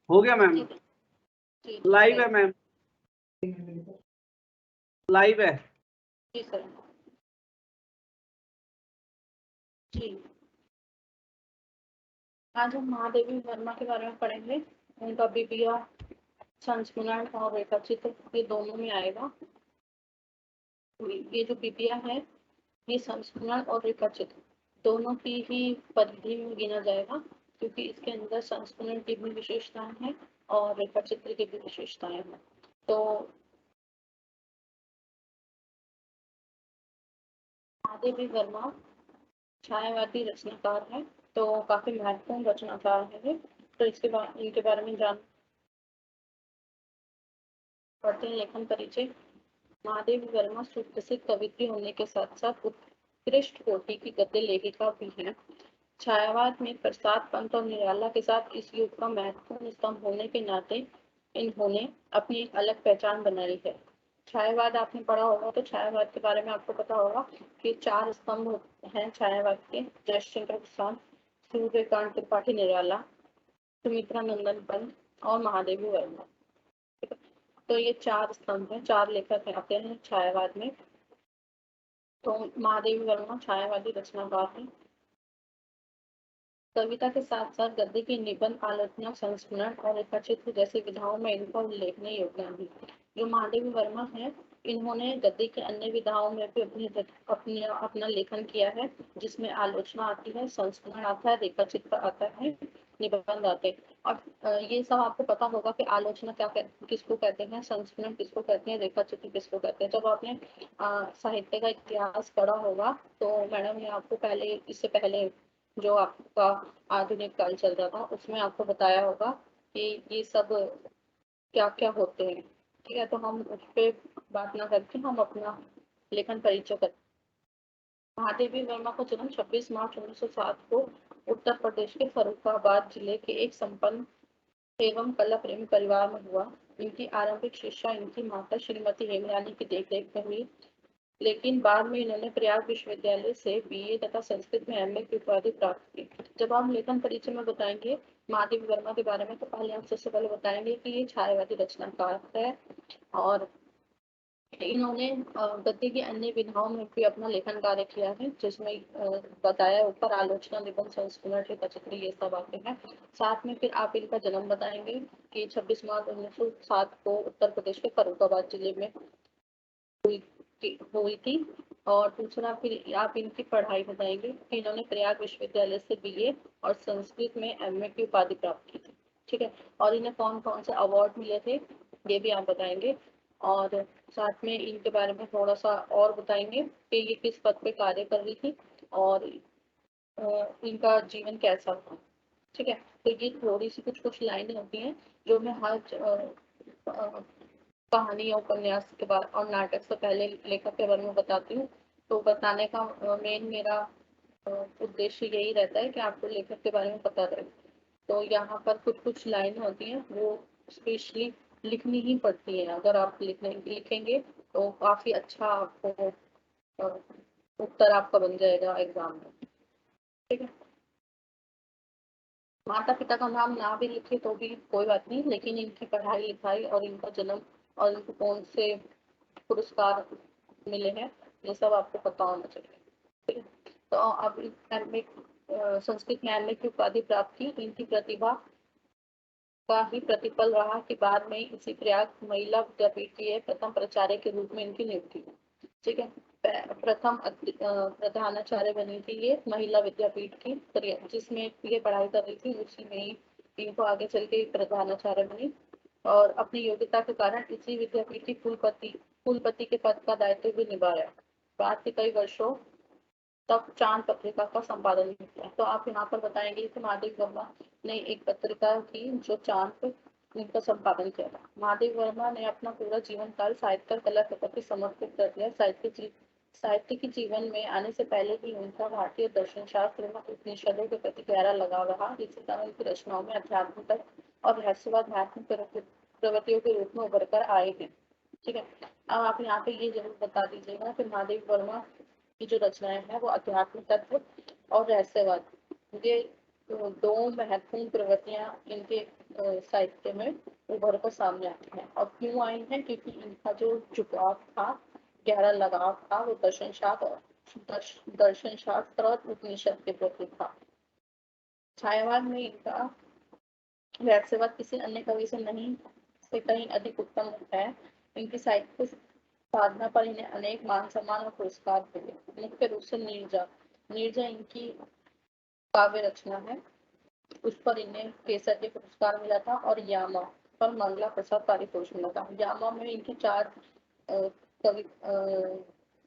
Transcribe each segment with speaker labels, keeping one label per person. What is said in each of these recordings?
Speaker 1: हो गया ma'am? Live है मैम, लाइव है।
Speaker 2: जी सर। जी, आज हम महादेवी वर्मा के बारे में पढ़ेंगे। उनका बिबिया, संस्मरण और रेखाचित्र ये दोनों में आएगा। ये जो बिबिया है ये संस्मरण और रेखाचित्र दोनों की ही परिधि में गिना जाएगा, क्योंकि इसके अंदर संस्मरण की भी विशेषताएं हैं और रेखाचित्र की भी विशेषताएं हैं। तो महादेवी वर्मा छायावादी रचनाकार है, तो काफी महत्वपूर्ण रचनाकार है। तो इनके बारे में जान पढ़ते हैं। लेखन परिचय। महादेवी वर्मा सुप्रसिद्ध कवित्री होने के साथ साथ उत्कृष्ट कोटि की गद्य लेखिका भी हैं। छायावाद में प्रसाद पंत और निराला के साथ इस युग का महत्वपूर्ण स्तंभ होने के नाते इन्होंने अपनी एक अलग पहचान बनाई है। छायावाद आपने पढ़ा होगा, तो छायावाद के बारे में आपको पता होगा कि 4 स्तंभ हैं छायावाद के: जयशंकर प्रसाद, सूर्यकांत त्रिपाठी निराला, सुमित्रा नंदन पंत और महादेवी वर्मा। तो ये 4 स्तंभ हैं, 4 लेखक आते हैं छायावाद में। तो महादेवी वर्मा छायावादी रचनाकार हैं। कविता के साथ साथ गद्य की निबंध, आलोचना, संस्मरण और रेखाचित्र जैसी विधाओं में इनका उल्लेखनीय योगदान है। जो महादेवी वर्मा है, इन्होंने गद्य की अन्य विधाओं में भी अपना लेखन किया है, जिसमें आलोचना आती है, संस्मरण आता है, रेखाचित्र आता है, निबंध आते हैं। और ये सब आपको पता होगा कि आलोचना किसको कहते हैं, संस्मरण किसको कहते हैं, रेखाचित्र किसको कहते हैं। जब आपने साहित्य का इतिहास पढ़ा होगा, तो मैडम ने आपको इससे पहले जो आपका आधुनिक काल चल रहा था, उसमें आपको बताया होगा कि ये सब क्या क्या होते हैं। ठीक है, तो हम उस पर बात ना करके हम अपना लेखन परिचय करते हैं। महादेवी वर्मा का जन्म 26 मार्च 1907 को उत्तर प्रदेश के फर्रुखाबाद जिले के एक संपन्न एवं कला प्रेमी परिवार में हुआ। इनकी आरंभिक शिक्षा इनकी माता श्रीमती हेमरानी की देखरेख में हुई, लेकिन बाद में इन्होंने प्रयाग विश्वविद्यालय से बीए तथा संस्कृत में एमए की उपाधि प्राप्त की। जब हम लेखन परिचय में बताएंगे महादेवी वर्मा के बारे में, तो पहले हम सबसे पहले बताएंगे कि ये छायावादी रचनाकार है और इन्होंने गद्य की अन्य विधाओं में भी अपना लेखन कार्य किया है, जिसमें बताया ऊपर आलोचना, निबंध, संस्मरण, रेखाचित्र ये सब आते हैं। साथ में फिर आप इनका जन्म बताएंगे कि 26 मार्च 1907 को उत्तर प्रदेश के फर्रुखाबाद जिले में हुई थी। और दूसरा फिर आप इनकी पढ़ाई बताएंगे कि इन्होंने प्रयाग विश्वविद्यालय से बीए और संस्कृत में एमए की उपाधि प्राप्त की थी। ठीक है, और इन्हें कौन कौन से अवार्ड मिले थे ये भी आप बताएंगे। और साथ में इनके बारे में थोड़ा सा और बताएंगे कि ये किस पद पे कार्य कर रही थी और इनका जीवन कैसा था। ठीक है, तो ये थोड़ी सी कुछ लाइनें होती हैं जो मैं हर कहानी या उपन्यास के बारे और नाटक से पहले लेखक के बारे में बताती हूँ। तो बताने का मेन मेरा उद्देश्य यही रहता है कि आपको लेखक के बारे में पता रहे। तो यहाँ पर कुछ लाइनें होती हैं, वो स्पेशली लिखनी ही पड़ती है। अगर आप लिखेंगे तो काफी अच्छा आपको उत्तर आपका बन जाएगा एग्जाम में। ठीक है, माता पिता का नाम ना भी लिखे तो भी कोई बात नहीं, लेकिन इनकी पढ़ाई लिखाई और इनका जन्म और इनको कौन से पुरस्कार मिले हैं ये सब आपको पता होना चाहिए। ठीक है, तो अब एमए संस्कृत में एमए की उपाधि प्राप्त की। इनकी प्रतिभा का ही प्रतिफल रहा कि बाद में इसी प्रयाग महिला विद्यापीठ की प्रथम प्राचार्य के रूप में इनकी नियुक्ति हुई। ठीक है, प्रथम प्रधानाचार्य बनी थी ये महिला विद्यापीठ की, जिसमें ये पढ़ाई कर रही थी, उसी में ही इनको आगे चल के प्रधानाचार्य बनी और अपनी योग्यता के कारण इसी विद्यापीठ की कुलपति के पद का दायित्व भी निभाया। बाद के कई वर्षों तक चांद पत्रिका का संपादन किया। तो आप यहाँ पर बताएंगे कि महादेवी वर्मा ने एक पत्रिका की जो चांद पे इनका संपादन किया था। महादेवी वर्मा ने अपना पूरा जीवन काल साहित्य और कला के प्रति समर्पित कर दिया। साहित्य के जीवन में आने से पहले ही उनका भारतीय दर्शन शास्त्र में उपनिषदों के प्रति गहरा लगाव रहा। इसी तरह उनकी रचनाओं में अध्यात्म और रहस्यवाद प्रवृत्तियों के रूप में उभर कर आए हैं। ठीक है, अब आप यहाँ पे ये जरूर बता दीजिएगा कि महादेवी वर्मा की जो रचनाएं हैं वो अध्यात्म तत्व और रहस्यवाद, ये दो महत्वपूर्ण प्रवृत्तियां इनके साहित्य में उभर कर सामने आते हैं। और क्यों आए हैं? क्योंकि इनका जो झुकाव था, गहरा लगाव था, वो दर्शन शास्त्र और उपनिषद के प्रति था। छायावाद में इनका रहस्यवाद किसी अन्य कवि से कहीं अधिक उत्तम है। इनकी साहित्य साधना पर इन्हें अनेक मान सम्मान और पुरस्कार मिले। मुख्य रूप से नीरजा इनकी काव्य रचना है, उस पर इन्हें केसरिया पुरस्कार मिला था। और यामा पर मंगला प्रसाद पारितोषिक मिला था। यामा में इनकी 4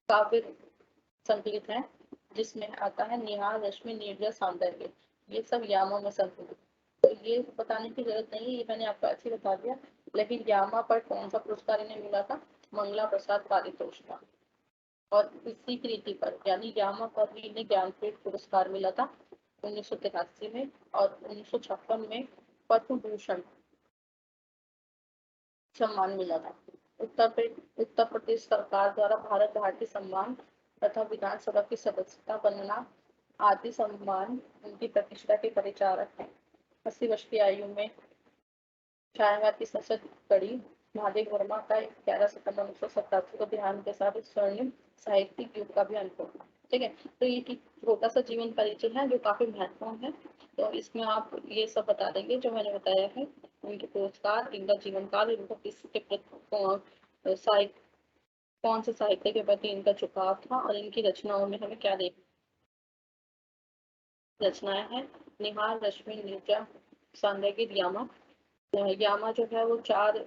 Speaker 2: काव्य संकलित है, जिसमें आता है निहार, रश्मि, नीरजा, सौंदर्य। ये सब यामा में संकलित। तो ये बताने की जरूरत नहीं है, ये मैंने आपको ऐसे बता दिया। लेकिन यामा पर कौन सा पुरस्कार इन्हें मिला था? मंगला प्रसाद पारितोषिक का। और इसी कृति पर यानी यामा पर भी इन्हें ज्ञानपीठ पुरस्कार मिला था 1983 में। और 1956 में पद्म भूषण सम्मान मिला था। उत्तर प्रदेश सरकार द्वारा भारत भारती सम्मान तथा विधानसभा की सदस्यता बनना आदि सम्मान उनकी प्रतिष्ठा के परिचारक हैं। 80 वर्ष की आयु में छायावाद की सशक्त कड़ी महादेव वर्मा का 11 सितंबर 1987 को देहांत के साथ स्वर्णिम साहित्यिक युग का भी अंत होगा। ठीक है, तो ये छोटा सा जीवन परिचय है जो काफी महत्वपूर्ण है। तो इसमें आप ये सब बता देंगे जो मैंने बताया है, उनके पुरस्कार, इनका जीवन काल, इनका किसके प्रति कौन से साहित्य के प्रति इनका झुकाव था, और इनकी रचनाओं में हमें क्या देख रचनाएं हैं। निहार, रश्मि, नीरजा, सौंदर्य, यामा। यामा जो है वो 4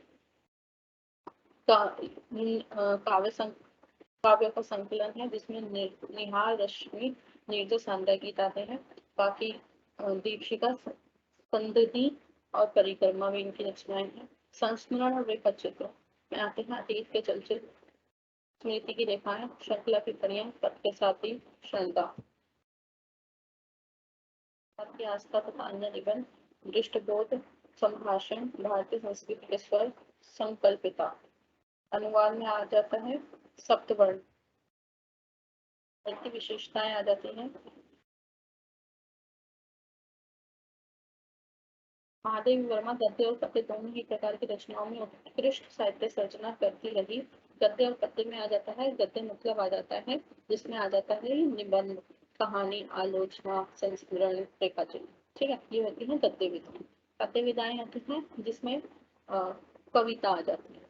Speaker 2: काव्य का संकलन है, जिसमें निहार, रश्मि, नीरजा, सौंदर्य गीत आते हैं। बाकी दीपशिखा, संदधि और परिक्रमा भी इनकी रचनाएं हैं। संस्मरण और रेखा चित्र में आते हैं अतीत के चलचित्र, स्मृति की रेखाएं, श्रृंखला की कड़ियां, पथ के साथी, क्षणता की आस्था तथा अन्य निबंध, दृष्टबोध, संभाषण, भारतीय संस्कृति के स्वर, संकल्पिता। अनुवाद में आ जाता है सप्तवर्ण की विशेषताएं आ जाती हैं। महादेवी वर्मा गद्य और पद्य दोनों ही प्रकार की रचनाओं में उत्कृष्ट साहित्य सर्जना करती रही। गद्य और पद्य में आ जाता है गद्य मतलब आ जाता है जिसमें आ जाता है निबंध, कहानी, आलोचना, संस्मरण, रेखाचित्र। ठीक है, ये होती है गद्य विधाएं। पद्य विधाएं आती हैं जिसमें कविता आ जाती है।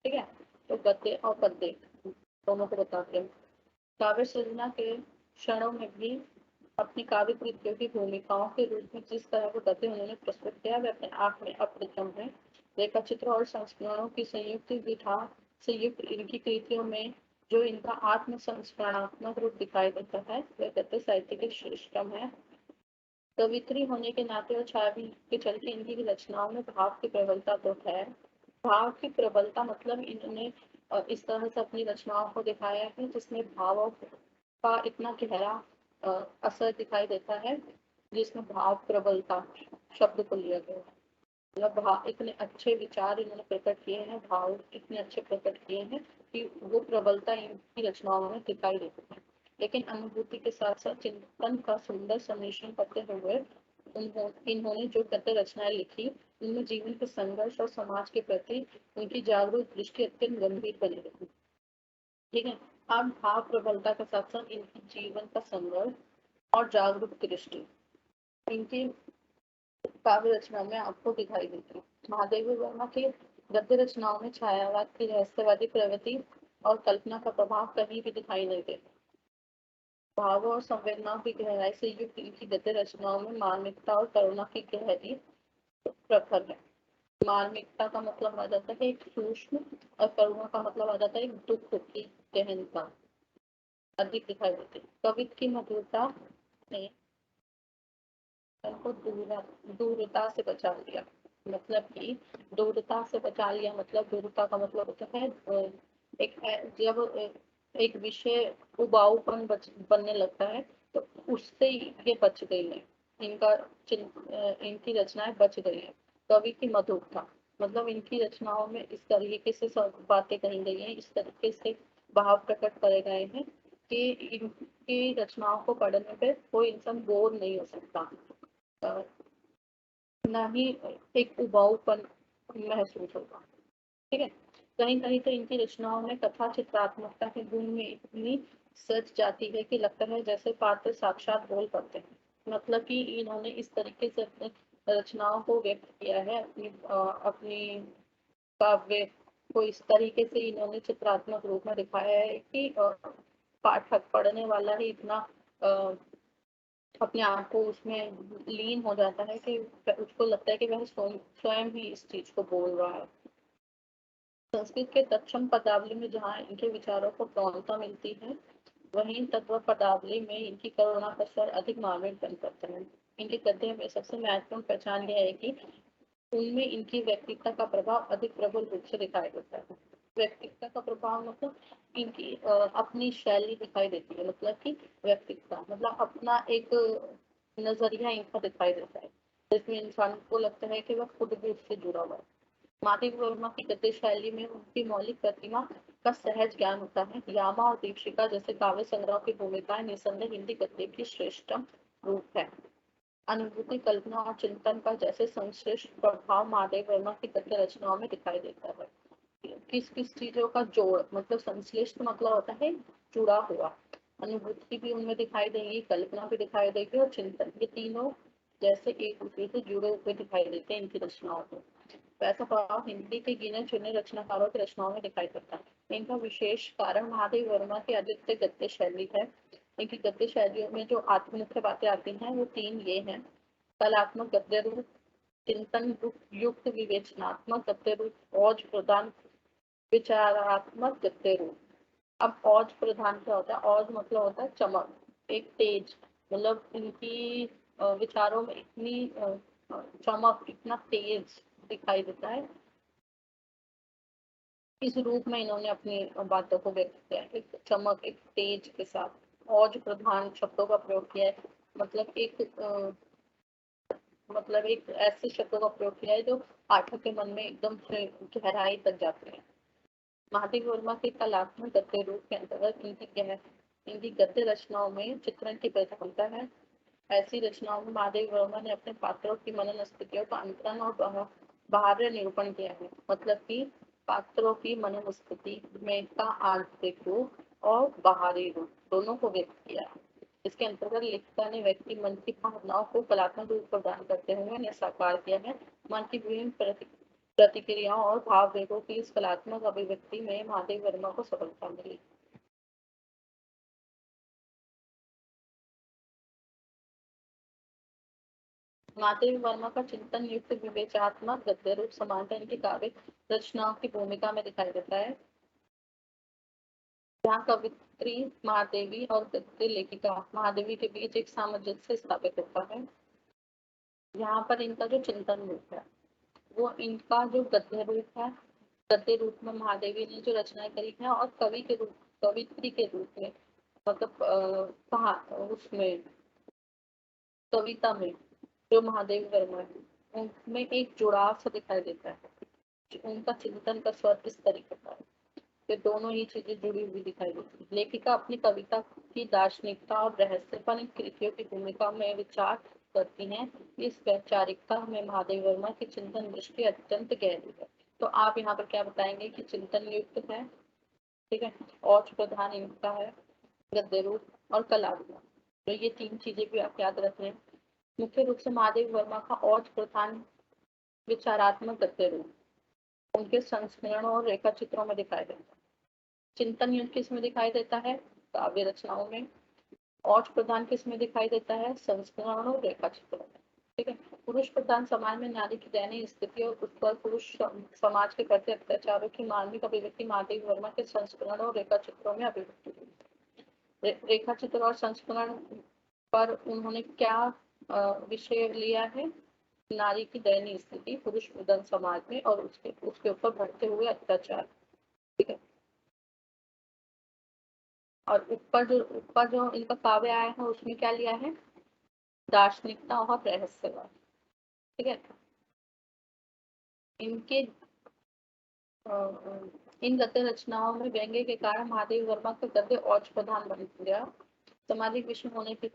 Speaker 2: ठीक है, तो गद्य और पद्य दोनों को बताते हैं। काव्य सृजना के क्षणों में भी अपनी काव्य कृतियों की भूमिकाओं के रूप में जिस तरह को गद्य उन्होंने प्रस्तुत किया वह अपने आप में अप्रतिम है। रेखाचित्र और संस्मरणों की संयुक्त इनकी कृतियों में जो इनका आत्म संस्मरणात्मक रूप दिखाई देता है वह गद्य साहित्य के श्रेष्ठतम है। कवित्री होने के नाते और छायावी के चलते इनकी रचनाओं में भाव की प्रबलता तो है। भाव की प्रबलता मतलब इन्होंने इस तरह से अपनी रचनाओं को दिखाया है जिसमें भावों का इतना गहरा असर दिखाई देता है, जिसमें भाव प्रबलता शब्द को लिया गया है। मतलब भाव इतने अच्छे विचार इन्होंने प्रकट किए हैं, भाव इतने अच्छे प्रकट किए हैं कि वो प्रबलता इनकी रचनाओं में दिखाई देती है। लेकिन अनुभूति के साथ साथ चिंतन का सुंदर सम्मिश्रण करते हुए इन्होंने जो गद्य रचनाएं लिखी उनमें जीवन के संघर्ष और समाज के प्रति उनकी जागरूक दृष्टि अत्यंत गंभीर बनी रही। ठीक है, अब भाव प्रबलता के साथ साथ इनकी जीवन का संघर्ष और जागरूक दृष्टि इनकी काव्य रचना में आपको दिखाई देती है। महादेवी वर्मा की गद्य रचनाओं में छायावाद की रहस्यवादी प्रवृत्ति और कल्पना का प्रभाव कहीं भी दिखाई नहीं देता। भावों और संवेदनाओं की गहराई से युक्त इनकी गद्य रचनाओं में मार्मिकता और करुणा की गहरी प्रखर है। मार्मिकता का मतलब आ जाता है एक सूक्ष्म और करुणा का मतलब आ जाता है एक दुख की गहनता अधिक दिखाई देती है। कवित्व की मधुरता ने उनको दूरता से बचा लिया। मतलब कि दूरता से बचा लिया मतलब दूरता का मतलब होता है एक जब एक विषय उबाऊपन बनने लगता है तो उससे ये बच गई है। इनकी रचनाएं बच गई है। कवि की मधुरता मतलब इनकी रचनाओं में इस तरीके से सब बातें कही गई हैं, इस तरीके से भाव प्रकट करे गए हैं कि इनकी रचनाओं को पढ़ने पे कोई इंसान बोर नहीं हो सकता। ना ही एक उबाऊपन महसूस होगा। ठीक है, कहीं कहीं तो इनकी रचनाओं में कथा चित्रात्मकता के गुण में इतनी सच जाती है कि लगता है जैसे पात्र साक्षात बोल पड़ते हैं। मतलब कि इन्होंने इस तरीके से अपने रचनाओं को व्यक्त किया है, अपनी काव्य को इस तरीके से इन्होंने चित्रात्मक रूप में दिखाया है कि पाठक पढ़ने वाला ही इतना अपने आप को उसमें लीन हो जाता है कि उसको लगता है कि वह स्वयं ही इस चीज को बोल रहा है। संस्कृत के तत्सम पदावली में जहाँ इनके विचारों को प्रौढ़ता मिलती है, वहीं तत्व पदावली में इनकी करुणा का स्वर अधिक मार्मिक बन करता है। इनके गद्य में सबसे महत्वपूर्ण पहचान यह है कि उनमें इनकी व्यक्तित्व का प्रभाव अधिक प्रबल रूप से दिखाई देता है। व्यक्तित्व का प्रभाव मतलब इनकी अपनी शैली दिखाई देती है, मतलब कि व्यक्तित्व मतलब अपना एक नजरिया इनका दिखाई देता है, जिसमें इंसान को लगता है कि वह खुद भी उससे जुड़ा हुआ है। माधव वर्मा की गद्य शैली में उनकी मौलिक प्रतिमा का सहज ज्ञान होता है। यामा और दीपशिका जैसे काव्य संग्रह की भूमिकाएं निसंदेह हिंदी गद्य की श्रेष्ठतम रूप है। अनुभूति, कल्पना और चिंतन का जैसे संश्लिष्ट प्रभाव महादेव वर्मा की गद्य रचनाओं में दिखाई देता है। किस किस चीजों का जोड़, मतलब संश्लिष्ट मतलब होता है जुड़ा हुआ, अनुभूति भी उनमें दिखाई देगी, कल्पना भी दिखाई देगी और चिंतन, ये तीनों जैसे एक दूसरे से जुड़े हुए दिखाई देते हैं इनकी रचनाओं में। वैसा प्रभाव हिंदी के गिने चुने रचनाकारों की रचनाओं में दिखाई पड़ता है। इनका विशेष कारण महादेव वर्मा की अद्वितीय गद्य शैली है। इनकी गद्य शैलियों में जो मुख्य बातें आती हैं वो तीन ये हैं: कलात्मक गद्य रूप, चिंतन युक्त विवेचनात्मक गद्य रूप, ओज प्रदान विचारात्मक गद्य रूप। अब ओज प्रधान क्या होता है? ओज मतलब होता है चमक, एक तेज, मतलब इनकी विचारों में इतनी चमक, इतना तेज दिखाई देता है। इस रूप में इन्होंने अपनी बातों को व्यक्त किया है, एक चमक, एक तेज के साथ। ओज प्रधान शब्दों का प्रयोग किया है, मतलब एक ऐसे शब्दों का प्रयोग किया है जो पाठक के मन में एकदम से गहराई तक जाते हैं। महादेव वर्मा के कलात्मक गद्य रूप के अंतर्गत इनकी गद्य रचनाओं में चित्रण की प्रधानता है। ऐसी रचनाओं में महादेव वर्मा ने अपने पात्रों की मनन स्थितियों का अंतरण और बाह्य निरूपण किया है, मतलब कि पात्रों की मनन स्थिति में का आंतरिक रूप और बाहरी रूप दोनों को व्यक्त किया है। इसके अंतर्गत लेखिका ने व्यक्ति मन की भावनाओं को कलात्मक रूप प्रदान करते हुए ने साकार किया है। मन की विभिन्न प्रतिक्रियाओं और भाव वेगों की इस कलात्मक अभिव्यक्ति में महादेव वर्मा को सफलता मिली। महादेव वर्मा का चिंतन युक्त विवेचनात्मक गद्य रूप समानता इनकी काव्य रचनाओं की भूमिका में दिखाई देता है, जहाँ कवित्री महादेवी और गद्य लेखिका महादेवी के बीच एक सामंजस्य स्थापित होता है। यहाँ पर इनका जो चिंतन रूप है वो इनका जो गद्य रूप है, गद्य रूप में महादेवी ने जो रचनाएं करी है, और कवित्री के रूप में, मतलब कहा उसमें कविता में जो महादेव वर्मा है उनमें एक जुड़ाव सा दिखाई देता है। उनका चिंतन का स्वर इस तरीके का है कि दोनों ही चीजें जुड़ी हुई दिखाई देती है। लेखिका अपनी कविता की दार्शनिकता और रहस्यपन कृतियों की भूमिका में विचार करती हैं। इस वैचारिकता में महादेव वर्मा की चिंतन दृष्टि अत्यंत गहरी है। तो आप यहाँ पर क्या बताएंगे कि चिंतन युक्त है, ठीक है, औच प्रधान इनका है गद्य रूप और कलात्मक, तो ये तीन चीजें भी आप याद रख लें। मुख्य रूप से महादेव वर्मा का औच प्रधान विचारात्मक गद्य रूप उनके संस्मरण और रेखा चित्रों में दिखाई देता है। चिंतन युक्त किस में दिखाई देता है? काव्य रचनाओं में। औच प्रधान किस में दिखाई देता है? संस्मरण और रेखा चित्रों में। ठीक है, पुरुष प्रधान समाज में नारी की दयनीय स्थिति और उस पर पुरुष समाज के प्रति अत्याचारों की मार्मिक अभिव्यक्ति महादेव वर्मा के संस्मरण और रेखा चित्रों में अभिव्यक्ति हुई। रेखा चित्र और संस्मरण पर उन्होंने क्या विषय लिया है? नारी की दयनीय स्थिति पुरुष प्रधान समाज में और उसके ऊपर बढ़ते हुए अत्याचार। ठीक है, और ऊपर जो इनका काव्य आया है उसमें क्या लिया है? दार्शनिकता और रहस्यवाद। ठीक है, इनके इन गद्य रचनाओं में व्यंग्य के कारण महादेव वर्मा का गद्य औच प्रधान बन गया। सामाजिक विषय होने के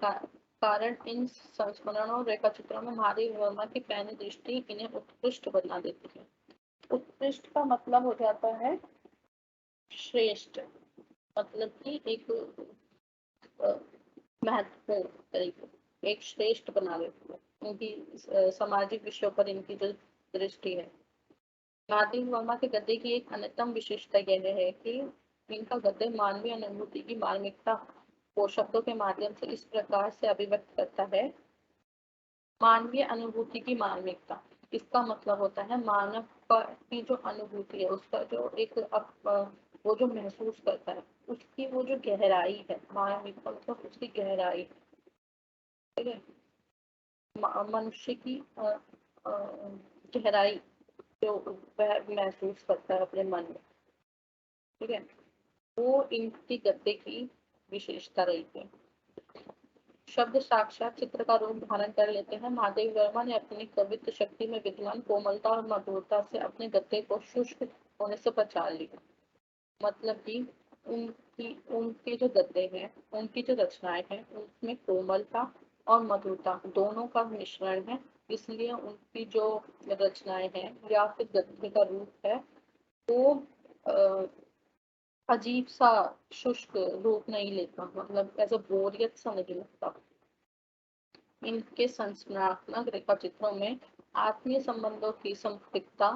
Speaker 2: कारण इन संस्मरणों और रेखा चित्रों में महादेव वर्मा की पैनी दृष्टि इन्हें उत्कृष्ट बना देती है। उत्कृष्ट का मतलब हो जाता है श्रेष्ठ, मतलब कि एक महत्वपूर्ण तरीके, एक श्रेष्ठ बना देती है उनकी सामाजिक विषयों पर इनकी जो दृष्टि है। महादेव वर्मा के गद्य की एक अन्यतम विशेषता यह है कि इनका गद्य मानवीय अनुभूति की मार्मिकता को शब्दों के माध्यम से इस प्रकार से अभिव्यक्त करता है। मानवीय अनुभूति की मार्मिकता, इसका मतलब होता है मानव की जो अनुभूति है, उसका जो एक वो जो महसूस करता है, उसकी वो जो गहराई है, मार्मिकता मतलब उसकी गहराई, ठीक है, मनुष्य की गहराई जो वह महसूस करता है अपने मन में, ठीक है, वो इनकी गद्य की विशेषता रही है। शब्द साक्षात चित्र का रूप धारण कर लेते हैं। महादेव वर्मा ने अपनी कवित्व शक्ति में विद्वान कोमलता और मधुरता से अपने गद्य को शुष्क होने से बचा लिया। मतलब कि उनके जो गद्य हैं, उनकी जो रचनाएं हैं, उसमें कोमलता और मधुरता दोनों का मिश्रण है, इसलिए उनकी जो रचनाएं हैं या फिर गद्य का रूप है वो अजीब सा शुष्क रूप नहीं लेता, मतलब ऐसा बोरियत सा नहीं लगता। इनके संस्मरणात्मक रेखा चित्रों में आत्मीय संबंधों की संपृक्तता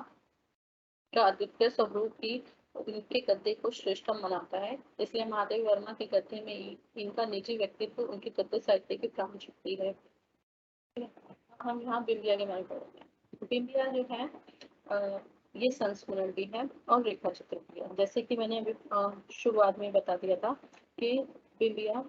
Speaker 2: का अद्वितीय स्वरूप ही उनके गद्य को श्रेष्ठ बनाता है। इसलिए महादेव वर्मा के गद्य में इनका निजी व्यक्तित्व उनकी गद्य साहित्य की प्राण शक्ति है। हम यहाँ बिम्बिया के बारे में पढ़ेंगे। बिम्बिया जो है ये संस्मरण भी है और रेखा चित्र भी है। जैसे कि मैंने अभी शुरुआत में बता दिया था कि बिम्बिया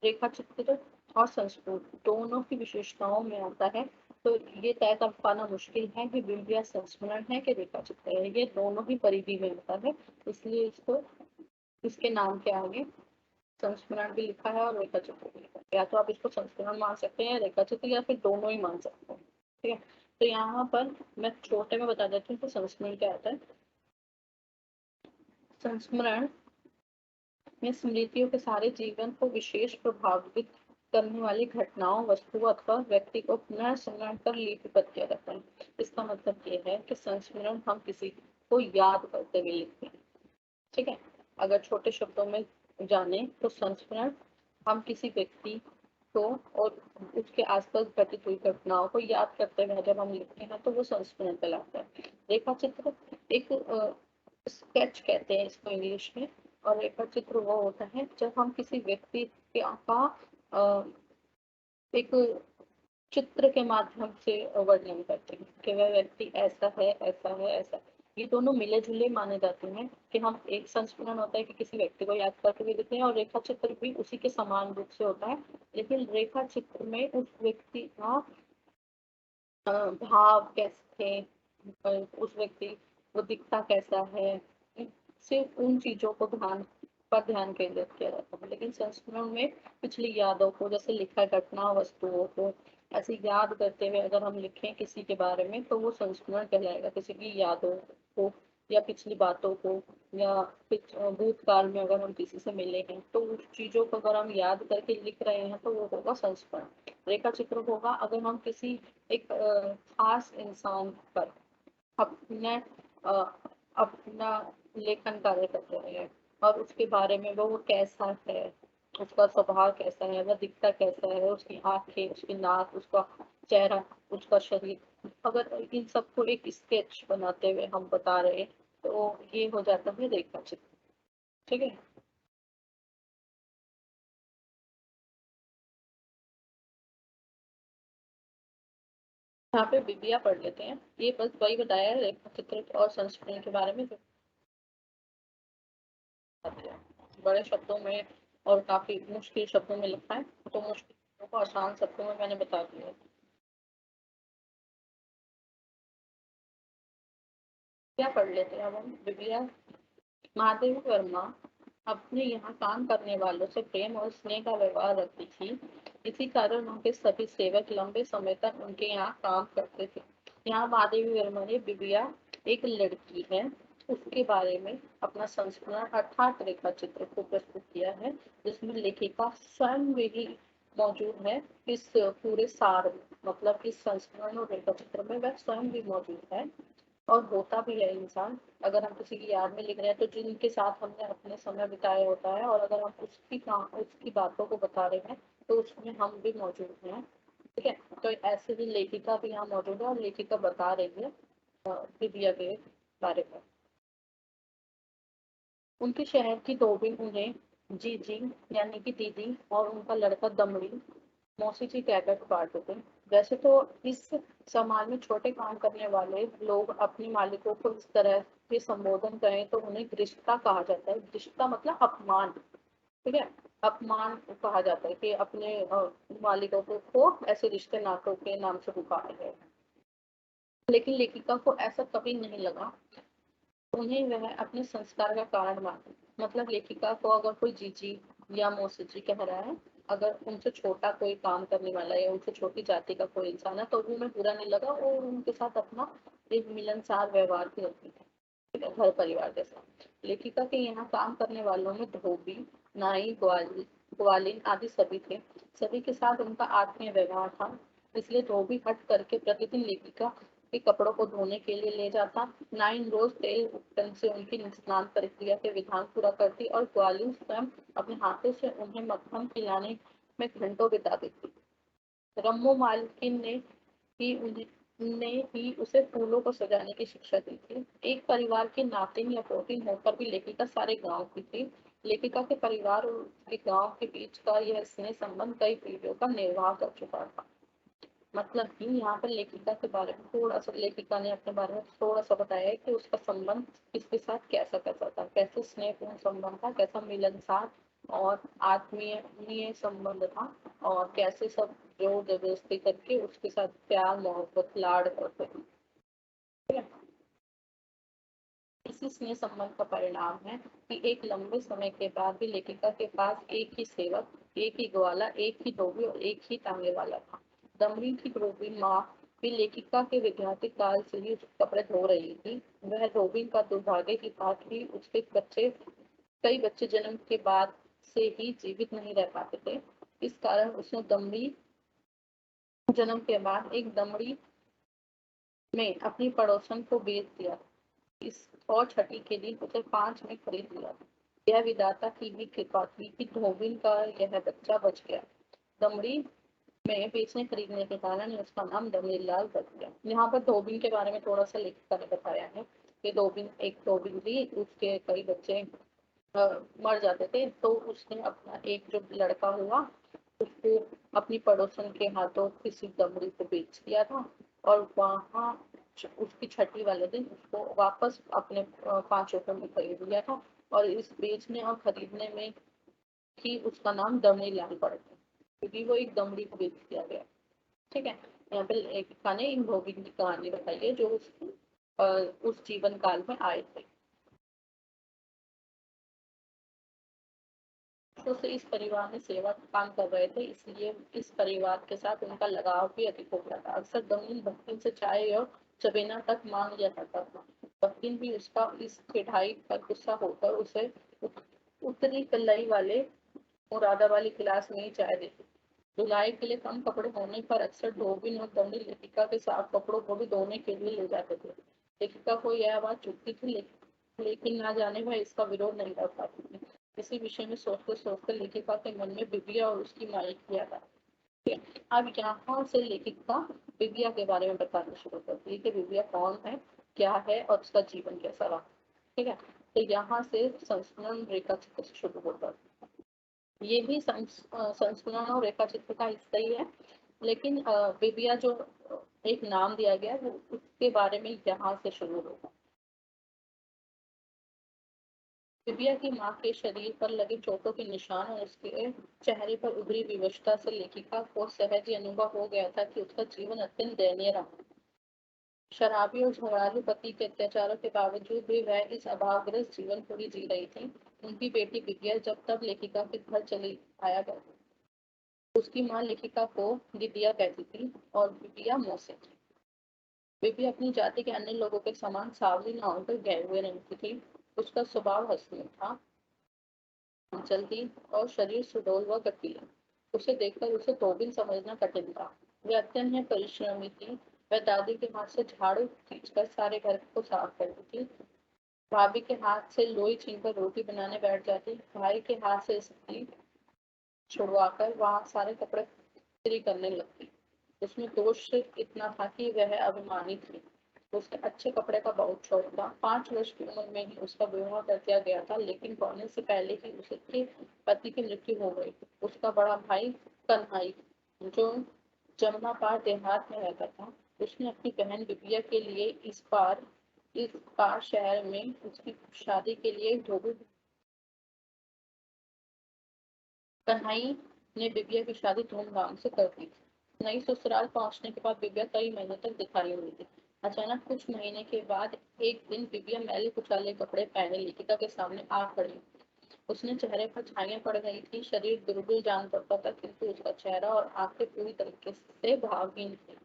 Speaker 2: रेखा चित्र और संस्मरण दोनों की विशेषताओं में आता है, तो ये तय कर पाना मुश्किल है कि बिम्बिया संस्मरण है कि रेखा चित्र है। ये दोनों ही परिधि में आता है, इसलिए इसको इसके नाम के आगे संस्मरण भी लिखा है और रेखा चित्र भी लिखा है। या तो आप इसको संस्मरण मान सकते हैं, रेखा चित्र, या फिर दोनों ही मान सकते हैं, ठीक है। तो यहाँ पर मैं छोटे में बता देती हूँ कि संस्मरण क्या होता है। संस्मरण में स्मृतियों के सारे जीवन को विशेष प्रभावित करने वाली घटनाओं, वस्तुओं अथवा व्यक्ति को पुनः स्मरण कर लिपिबद्ध किया जाता है। इसका मतलब ये है कि संस्मरण हम किसी को याद करते हुए लिखते हैं, ठीक है। अगर छोटे शब्दों में जाने तो संस्मरण हम किसी व्यक्ति को और उसके आसपास घटित हुई घटनाओं को याद करते हुए जब हम लिखते हैं तो वो संस्मरण कहलाता है। रेखा चित्र एक स्केच कहते हैं इसको इंग्लिश में, और रेखा चित्र वो होता है जब हम किसी व्यक्ति का एक चित्र के माध्यम से वर्णन करते हैं कि वह व्यक्ति ऐसा है, ऐसा है, ऐसा। ये दोनों मिले जुले माने जाते हैं कि हम एक संस्मरण होता है कि किसी व्यक्ति को याद करके भी लिखते हैं, और रेखा चित्र भी उसी के समान रूप से होता है, लेकिन रेखा चित्र में उस व्यक्ति का भाव कैसे थे, उस व्यक्ति वो दिखता कैसा है, सिर्फ उन चीजों को ध्यान केंद्रित किया जाता है। लेकिन संस्मरण में पिछली यादों को, जैसे लिखा घटना वस्तुओं को ऐसे याद करते हुए अगर हम लिखें किसी के बारे में तो वो संस्मरण कहलाएगा। किसी की यादों को या पिछली बातों को या भूतकाल में अगर हम किसी से मिले हैं तो उस चीजों को अगर हम याद करके लिख रहे हैं तो वो होगा संस्मरण। रेखा चित्र होगा अगर हम किसी एक खास इंसान पर अपने अपना लेखन कार्य करते हैं और उसके बारे में वो कैसा है, उसका स्वभाव कैसा है, वह दिखता कैसा है, उसकी आंखें, उसकी नाक, उसका चेहरा, उसका शरीर, अगर इन सबको एक स्केच बनाते हुए हम बता रहे हैं तो ये हो जाता है रेखा चित्र, ठीक है। यहाँ पे बिबिया पढ़ लेते हैं। ये बस वही बताया है रेखा चित्र और संस्मरण के बारे में, बड़े शब्दों में और काफी मुश्किल शब्दों में लिखा है, तो मुश्किल शब्दों को आसान शब्दों में मैंने बता दिया। क्या पढ़ लेते हैं अब हम बिबिया। महादेवी वर्मा अपने यहाँ काम करने वालों से प्रेम और स्नेह का व्यवहार रखती थी, इसी कारण उनके सभी सेवक लंबे समय तक उनके यहाँ काम करते थे। यहाँ महादेवी वर्मा ने बिबिया एक लड़की है उसके बारे में अपना संस्मरण अर्थात रेखा चित्र को प्रस्तुत किया है, जिसमें लेखिका स्वयं भी मौजूद है इस पूरे सार में, मतलब इस संस्करण और रेखा चित्र में वह स्वयं भी मौजूद है और होता भी है इंसान। अगर हम किसी की याद में लिख रहे हैं तो जिनके साथ हमने अपने समय बिताया होता है, और अगर हम उसकी बातों को बता रहे हैं तो उसमें हम भी मौजूद हैं। ठीक है, तो ऐसे ही लेखिका भी यहाँ मौजूद है और लेखिका बता रही है विद्या के बारे में। उनके शहर की धोबी उन्हें जीजी यानी कि दीदी और उनका लड़का दमड़ी मौसी जी कहकर पुकारते थे। वैसे तो इस समाज में छोटे काम करने वाले लोग अपने मालिकों को इस तरह से संबोधन करें तो उन्हें गृहस्था कहा जाता है। गृहस्था मतलब अपमान। ठीक है, अपमान कहा जाता है कि अपने मालिकों को ऐसे रिश्ते नातों के नाम से पुकारा है। लेकिन लेखिका को ऐसा कभी नहीं लगा, उन्हें वह अपने संस्कार का कारण माने। मतलब लेखिका को अगर कोई जीजी या मौसी जी कह रहा है, अगर उनसे छोटा कोई काम करने वाला या उनसे छोटी जाति का कोई इंसान है तो भी उन्हें बुरा नहीं लगा और उनके साथ अपना एक मिलनसार व्यवहार भी रखती है, घर परिवार जैसा। लेखिका के यहाँ काम करने वालों में धोबी, नाई, ग्वालिन आदि सभी थे। सभी के साथ उनका आत्मीय व्यवहार था। इसलिए धोबी हट करके प्रतिदिन लेखिका के कपड़ों को धोने के लिए ले जाता। नाइन रोज तेल उपटन से उनकी स्नान प्रक्रिया के विधान पूरा करती और ग्वालिन स्वयं अपने हाथों से उन्हें मक्खन खिलाने में घंटों बिता देती। रम्मो मालकिन ने ही उसे फूलों को सजाने की शिक्षा दी थी। एक परिवार के नातिन या पोतिन होकर भी लेखिका सारे गांव की थी। लेखिका के परिवार और उसके गांव के बीच का यह स्नेह संबंध कई पीढ़ियों का निर्वाह कर चुका था। मतलब कि यहाँ पर लेखिका के बारे में थोड़ा सा, लेखिका ने अपने बारे में थोड़ा सा बताया है कि उसका संबंध किसके साथ कैसा कैसा था, कैसे स्नेहपूर्ण संबंध था, कैसा मिलनसार और आत्मीय संबंध था, और कैसे सब जोर जबरदस्ती करके उसके साथ प्यार मोहब्बत लाड करते थे। इसी स्नेह संबंध का परिणाम है कि एक लंबे समय के बाद भी लेखिका के पास एक ही सेवक, एक ही ग्वाला, एक ही धोबी और एक ही तांगे वाला था। दमड़ी की धोबी माँ भी लेखिका के विद्यार्थी काल से ही उसके कपड़े धो रही थी। वह धोबी का दुर्भाग्य की बात ही उसके कई बच्चे जन्म के बाद से ही जीवित नहीं रह पाते थे। इस कारण उसने दमड़ी जन्म के बाद एक दमड़ी में अपनी पड़ोसन को बेच दिया। इस और छठी के दिन उसे 5 में खरीद लिया। यह विधाता की भी कृपा थी कि धोबिन का यह बच्चा बच गया। दमड़ी में बेचने खरीदने के कारण उसका नाम दमड़ी लाल रख गया। यहाँ पर धोबिन के बारे में थोड़ा सा लेखिका ने बताया है कि एक धोबिन थी, उसके कई बच्चे मर जाते थे, तो उसने अपना एक जो लड़का हुआ उसको अपनी पड़ोसन के हाथों किसी दमड़ी को बेच दिया था, और वहाँ उसकी छठी वाले दिन उसको वापस अपने 5 रुपए में खरीद लिया था। और इस बेचने और खरीदने में ही उसका नाम दमड़ी लाल पड़ गया, क्योंकि वो एक दमड़ी को बेच दिया गया। ठीक है, यहाँ पे लेखिका ने इन धोबी की कहानी बताई है जो उस जीवन काल में आए थे। तो से इस परिवार में सेवा का काम कर रहे थे, इसलिए इस परिवार के साथ उनका लगाव भी अधिक हो गया था। अक्सर दमन भक्तिन से चाय और चबेना तक मांग लिया करता था। भक्तिन भी उसका इस चिढ़ाई पर गुस्सा होकर उसे उत्तरी कलाई वाले मुरादा वाली क्लास में ही चाय देती। धुलाई के लिए कम कपड़े होने पर अक्सर धोबिन और दमड़ी लेखिका के साथ कपड़ों को भी धोने के लिए ले जाते थे। लेखिका को यह बात चुभती थी, लेकिन ना जाने वह इसका विरोध नहीं कर पाती थी। इसी विषय में सोचते सोचते लेखिका के मन में बिबिया और उसकी माई की याद आई। अब यहाँ से लेखिका बिबिया के बारे में बताना शुरू करती है कि बिबिया कौन है, क्या है और उसका जीवन कैसा रहा। ठीक है, तो यहाँ से संस्मरण रेखा चित्र से शुरू होता है। ये भी संस्मरण और रेखा चित्र का हिस्सा ही है, लेकिन बिबिया जो एक नाम दिया गया है उसके बारे में यहाँ से शुरू होगा। बिबिया की माँ के शरीर पर लगे चोटों के निशान और उसके चेहरे पर उभरी विवशता से लेखिका को सहज ही अनुभव हो गया था कि उसका जीवन अत्यंत दयनीय रहा। शराबी और झगड़ालू पति के अत्याचारों के बावजूद भी वह इस अभावग्रस्त जीवन पूरी जी रही थी। उनकी बेटी बिबिया जब तब लेखिका के घर चली आया करती। उसकी माँ लेखिका को दिदिया कहती थी और बिबिया मौसी थी। बिबिया अपनी जाति के अन्य लोगों के समान सावली न होकर गए हुए रंग थी। उसका स्वभाव हंसमुख था, जल्दी और शरीर सुडौल व गठीला। उसे देखकर उसे तो भी समझना कठिन था। वह अत्यंत परिश्रमी थी। वह दादी के हाथ से झाड़ू खींचकर सारे घर को साफ करती थी। भाभी के हाथ से लोई छीनकर रोटी बनाने बैठ जाती। भाई के हाथ से इस्त्री छुड़वाकर वहां सारे कपड़े इस्त्री करने लगती। उसमें दोष इतना था कि वह अभिमानी थी। उसके अच्छे कपड़े का बहुत शौक था। 5 वर्ष की उम्र में ही उसका विवाह कर दिया गया था, लेकिन होने से पहले ही उसके पति की मृत्यु हो गई। उसका बड़ा भाई कन्हई, जो जमुना पार देहात में रहता था, उसने अपनी बहन बिबिया के लिए इस पार शहर में उसकी शादी के लिए धोबी। कन्हई ने बिबिया की शादी धूमधाम से कर दी। नई ससुराल पहुंचने के बाद बिबिया कई महीनों तक दिखाई हुई थी। अचानक कुछ महीने के बाद एक दिन बिबिया मैले कुचाले कपड़े पहने लेखिका के सामने आ खड़ी। उसने चेहरे पर छाइयां पड़ गई थी, शरीर दुर्बल जान पड़ता था, किंतु उसका चेहरा और आंखें पूरी तरीके से भावहीन थी।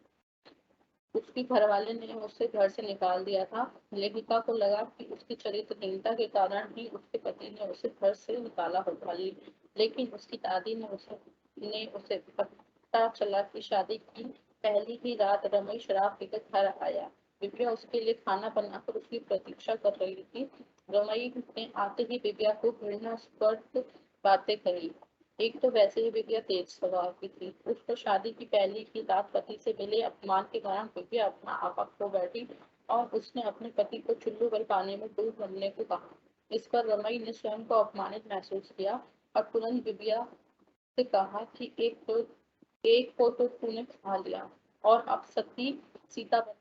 Speaker 2: उसकी घरवाले ने उसे घर से निकाल दिया था। लेखिका को लगा कि उसकी चरित्रहीनता के कारण ही उसके पति ने उसे घर से निकाला होगा, लेकिन उसकी दादी ने उसे पता चला कि शादी की पहली ही रात रमेश शराब पीकर घर आया। बिबिया उसके लिए खाना बनाकर उसकी प्रतीक्षा कर रही थी। रमई ने आते ही बिबिया को घृणास्पद बातें कही। एक तो वैसे ही बिबिया तेज स्वभाव की थी। उसको शादी की पहली ही रात पति से मिले अपमान के कारण बिबिया अपना आपा खो बैठी और उसने अपने पति को चुल्लू भर पानी में डूब मरने को कहा। इस पर रमई ने स्वयं को अपमानित महसूस किया और तुरंत बिबिया से कहा कि एक को तो तूने खा लिया और अब सती सीता बन।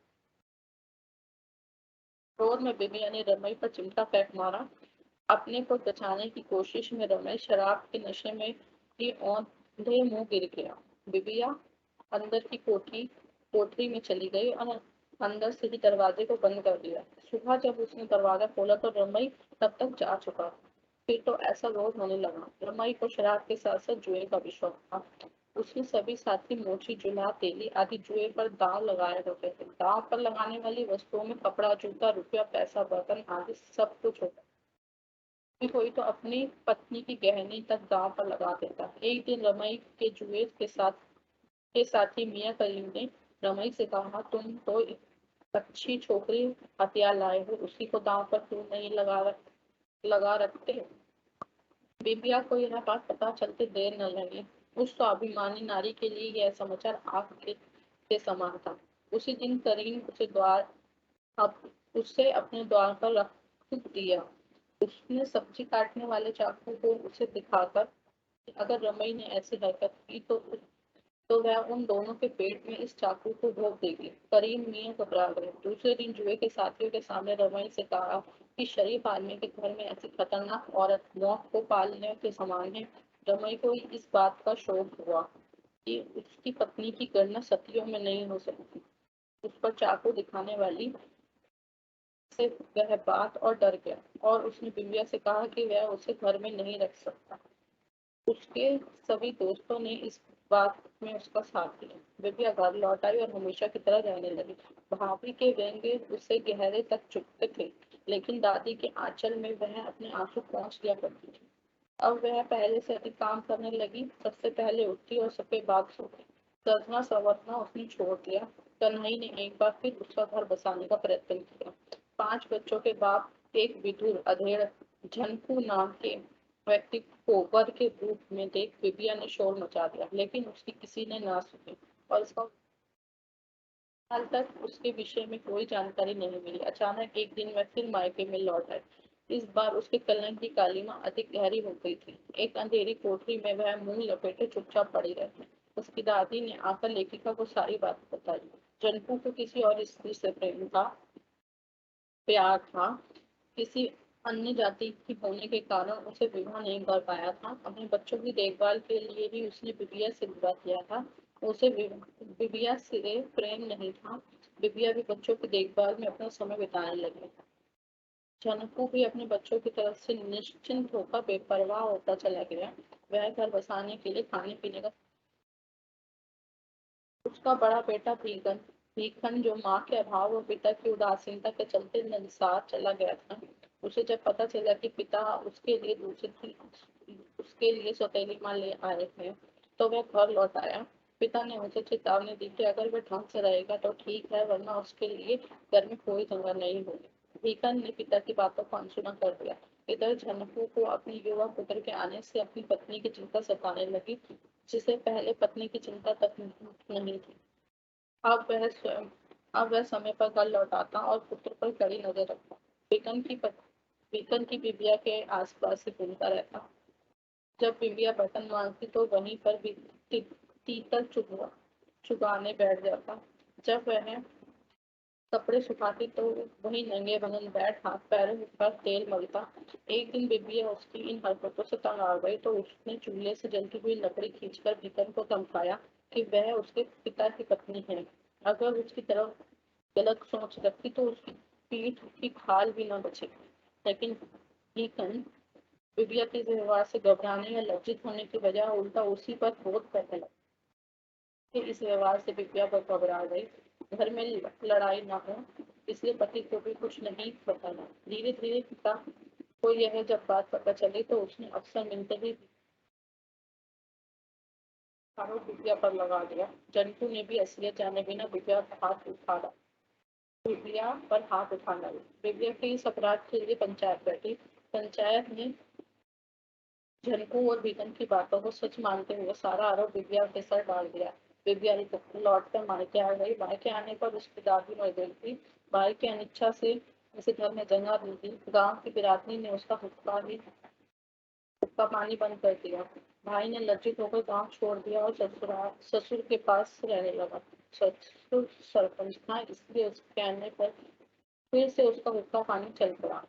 Speaker 2: क्रोध में बिबिया ने रमई पर चिमटा फेंक मारा। अपने को बचाने की कोशिश में रमेश शराब के नशे में ही औंधे मुंह गिर गया। बिबिया अंदर की कोठरी में चली गई और अंदर से ही दरवाजे को बंद कर दिया। सुबह जब उसने दरवाजा खोला तो रमई तब तक जा चुका। फिर तो ऐसा रोज होने लगा। रमई को शराब के साथ साथ जुए का भी शौक था। उसके सभी साथी मोची, जुलाहा, तेली आदि जुए पर दांव लगाए होते थे। दांव पर लगाने वाली वस्तुओं में कपड़ा, जूता, रुपया, पैसा, बर्तन आदि सब कुछ होता। कोई तो अपनी पत्नी की गहनी तक दांव पर लगा देता। एक दिन रमई के जुए के साथी मियाँ करीम ने रमई से कहा, तुम तो अच्छी छोकरी हथियार लाए हो, उसी को दांव पर क्यों नहीं लगा रखते। बिबिया को यह बात पता चलते देर न लगी। उस स्वाभिमानी नारी के लिए यह समाचार आग के समान था। उसी दिन करीम उसे अपने द्वार पर रख दिया। उसने सब्जी काटने वाले चाकू को उसे दिखाकर, अगर रमई ने ऐसी हरकत की तो वह उन दोनों के पेट में इस चाकू को भोंक देगी। करीम मियाँ घबरा गए। दूसरे दिन जुए के साथियों के सामने रमई से कहा कि शरीफ आदमी के घर में ऐसी खतरनाक औरत मौत को पालने के समान है। रमई को इस बात का शौक हुआ कि उसकी पत्नी की गणना सतियों में नहीं हो सकती। उस पर चाकू दिखाने वाली से वह बात और डर गया और उसने बिबिया से कहा कि वह उसे घर में नहीं रख सकता। उसके सभी दोस्तों ने इस बात में उसका साथ दिया। बिबिया घर लौट आई और हमेशा की तरह रहने लगी। भाभी के व्यंग्य उसे गहरे तक चुभते थे, लेकिन दादी के आंचल में वह अपने आंसू पहुंच लिया करती थी। अब वह पहले से अधिक काम करने लगी। सबसे पहले उठती और सबके बाद सोती। सजना संवरना उसने छोड़ दिया। कन्हई ने एक बार फिर उसका घर बसाने का प्रयत्न किया। 5 बच्चों के बाप एक विधुर अधेड़ झनकू नाम के व्यक्ति को वर के रूप में देख बिबिया ने शोर मचा दिया, लेकिन उसकी किसी ने ना सुनी और इसका हाल तक उसके विषय में कोई जानकारी नहीं मिली। अचानक एक दिन वह फिर मायके में लौट आई। इस बार उसके कलंक की कालीमा अधिक गहरी हो गई थी। एक अंधेरी कोठरी में वह मुंह लपेटे चुपचाप पड़ी रही। उसकी दादी ने आकर लेखिका को सारी बात बताई। जनकू को किसी और स्त्री से प्यार था। किसी अन्य जाति की होने के कारण उसे विवाह नहीं कर पाया था। अपने बच्चों की देखभाल के लिए ही उसने बिबिया से विवाह किया था। उसे बिबिया से प्रेम नहीं था। बिबिया भी बच्चों की देखभाल में अपना समय बिताने लगी। जनकू भी अपने बच्चों की तरफ से निश्चिंत होकर बेपरवाह होता चला गया। वह घर बसाने के लिए खाने पीने का उसका बड़ा बेटा भीखन जो माँ के अभाव और पिता की उदासीनता के चलते निसार चला गया था। उसे जब पता चला कि पिता उसके लिए सौतेली माँ ले आए थे, तो वह घर लौट आया। पिता ने उसे चेतावनी दी कि अगर वह ढंग से रहेगा तो ठीक है, वरना उसके लिए घर में कोई जगह नहीं होगी। भीकन ने पिता की बातों को अनसुना कर दिया। इधर झनकू को अपने युवा पुत्र के आने से अपनी पत्नी की चिंता सताने लगी, जिसे पहले पत्नी की चिंता तक नहीं थी। अब वह समय पर घर लौट आता और पुत्र पर कड़ी नजर रखता। बीकन की बिबिया के आसपास से घूमता रहता। जब बिबिया बर्तन मांगती तो वहीं पर भी तीतर चुगाने बैठ जाता। जब वह कपड़े सुखाती तो वही नंगे बदन बैठ हाथ पैरों पर तेल मलता। एक दिन बिबिया उसकी इन हरकतों से तंग आ गई तो उसने चूल्हे से जलती हुई लकड़ी खींचकर बीकन को धमकाया कि वह उसके पिता की पत्नी है। अगर उसकी तरफ गलत सोच रखती तो उसकी पीठ की खाल भी न बचेगी। लेकिन बीकन बिबिया के व्यवहार से घबराने या लज्जित होने की बजाय उल्टा उसी पर क्रोध करने लगा। इस व्यवहार से बिबिया पर घबरा गई। घर में लड़ाई न हो इसलिए पति को भी कुछ नहीं बताना। धीरे धीरे पिता को यह जब बात पता चली तो उसने अक्सर मिलते ही आरोप बिबिया पर लगा दिया। जंतु ने भी असलियत जाने बिना बिबिया पर हाथ उठाया। बिबिया के इस अपराध के लिए पंचायत बैठी। पंचायत ने झनकू और बीगन की बातों को सच मानते हुए सारा आरोप बिबिया के सर डाल दिया। बिबिया लौट कर मायके आ गई। मायके आने पर उसकी दादी मर गई थी। भाई की अनिच्छा से उसे घर में जगह दी थी। गांव की बिरादरी ने उसका हुक्का पानी बंद कर दिया। भाई ने लज्जित होकर गांव छोड़ दिया और ससुर के पास रहने लगा। ससुर सरपंच था, इसलिए उसके कहने पर फिर से उसका हुक्का पानी चल पड़ा।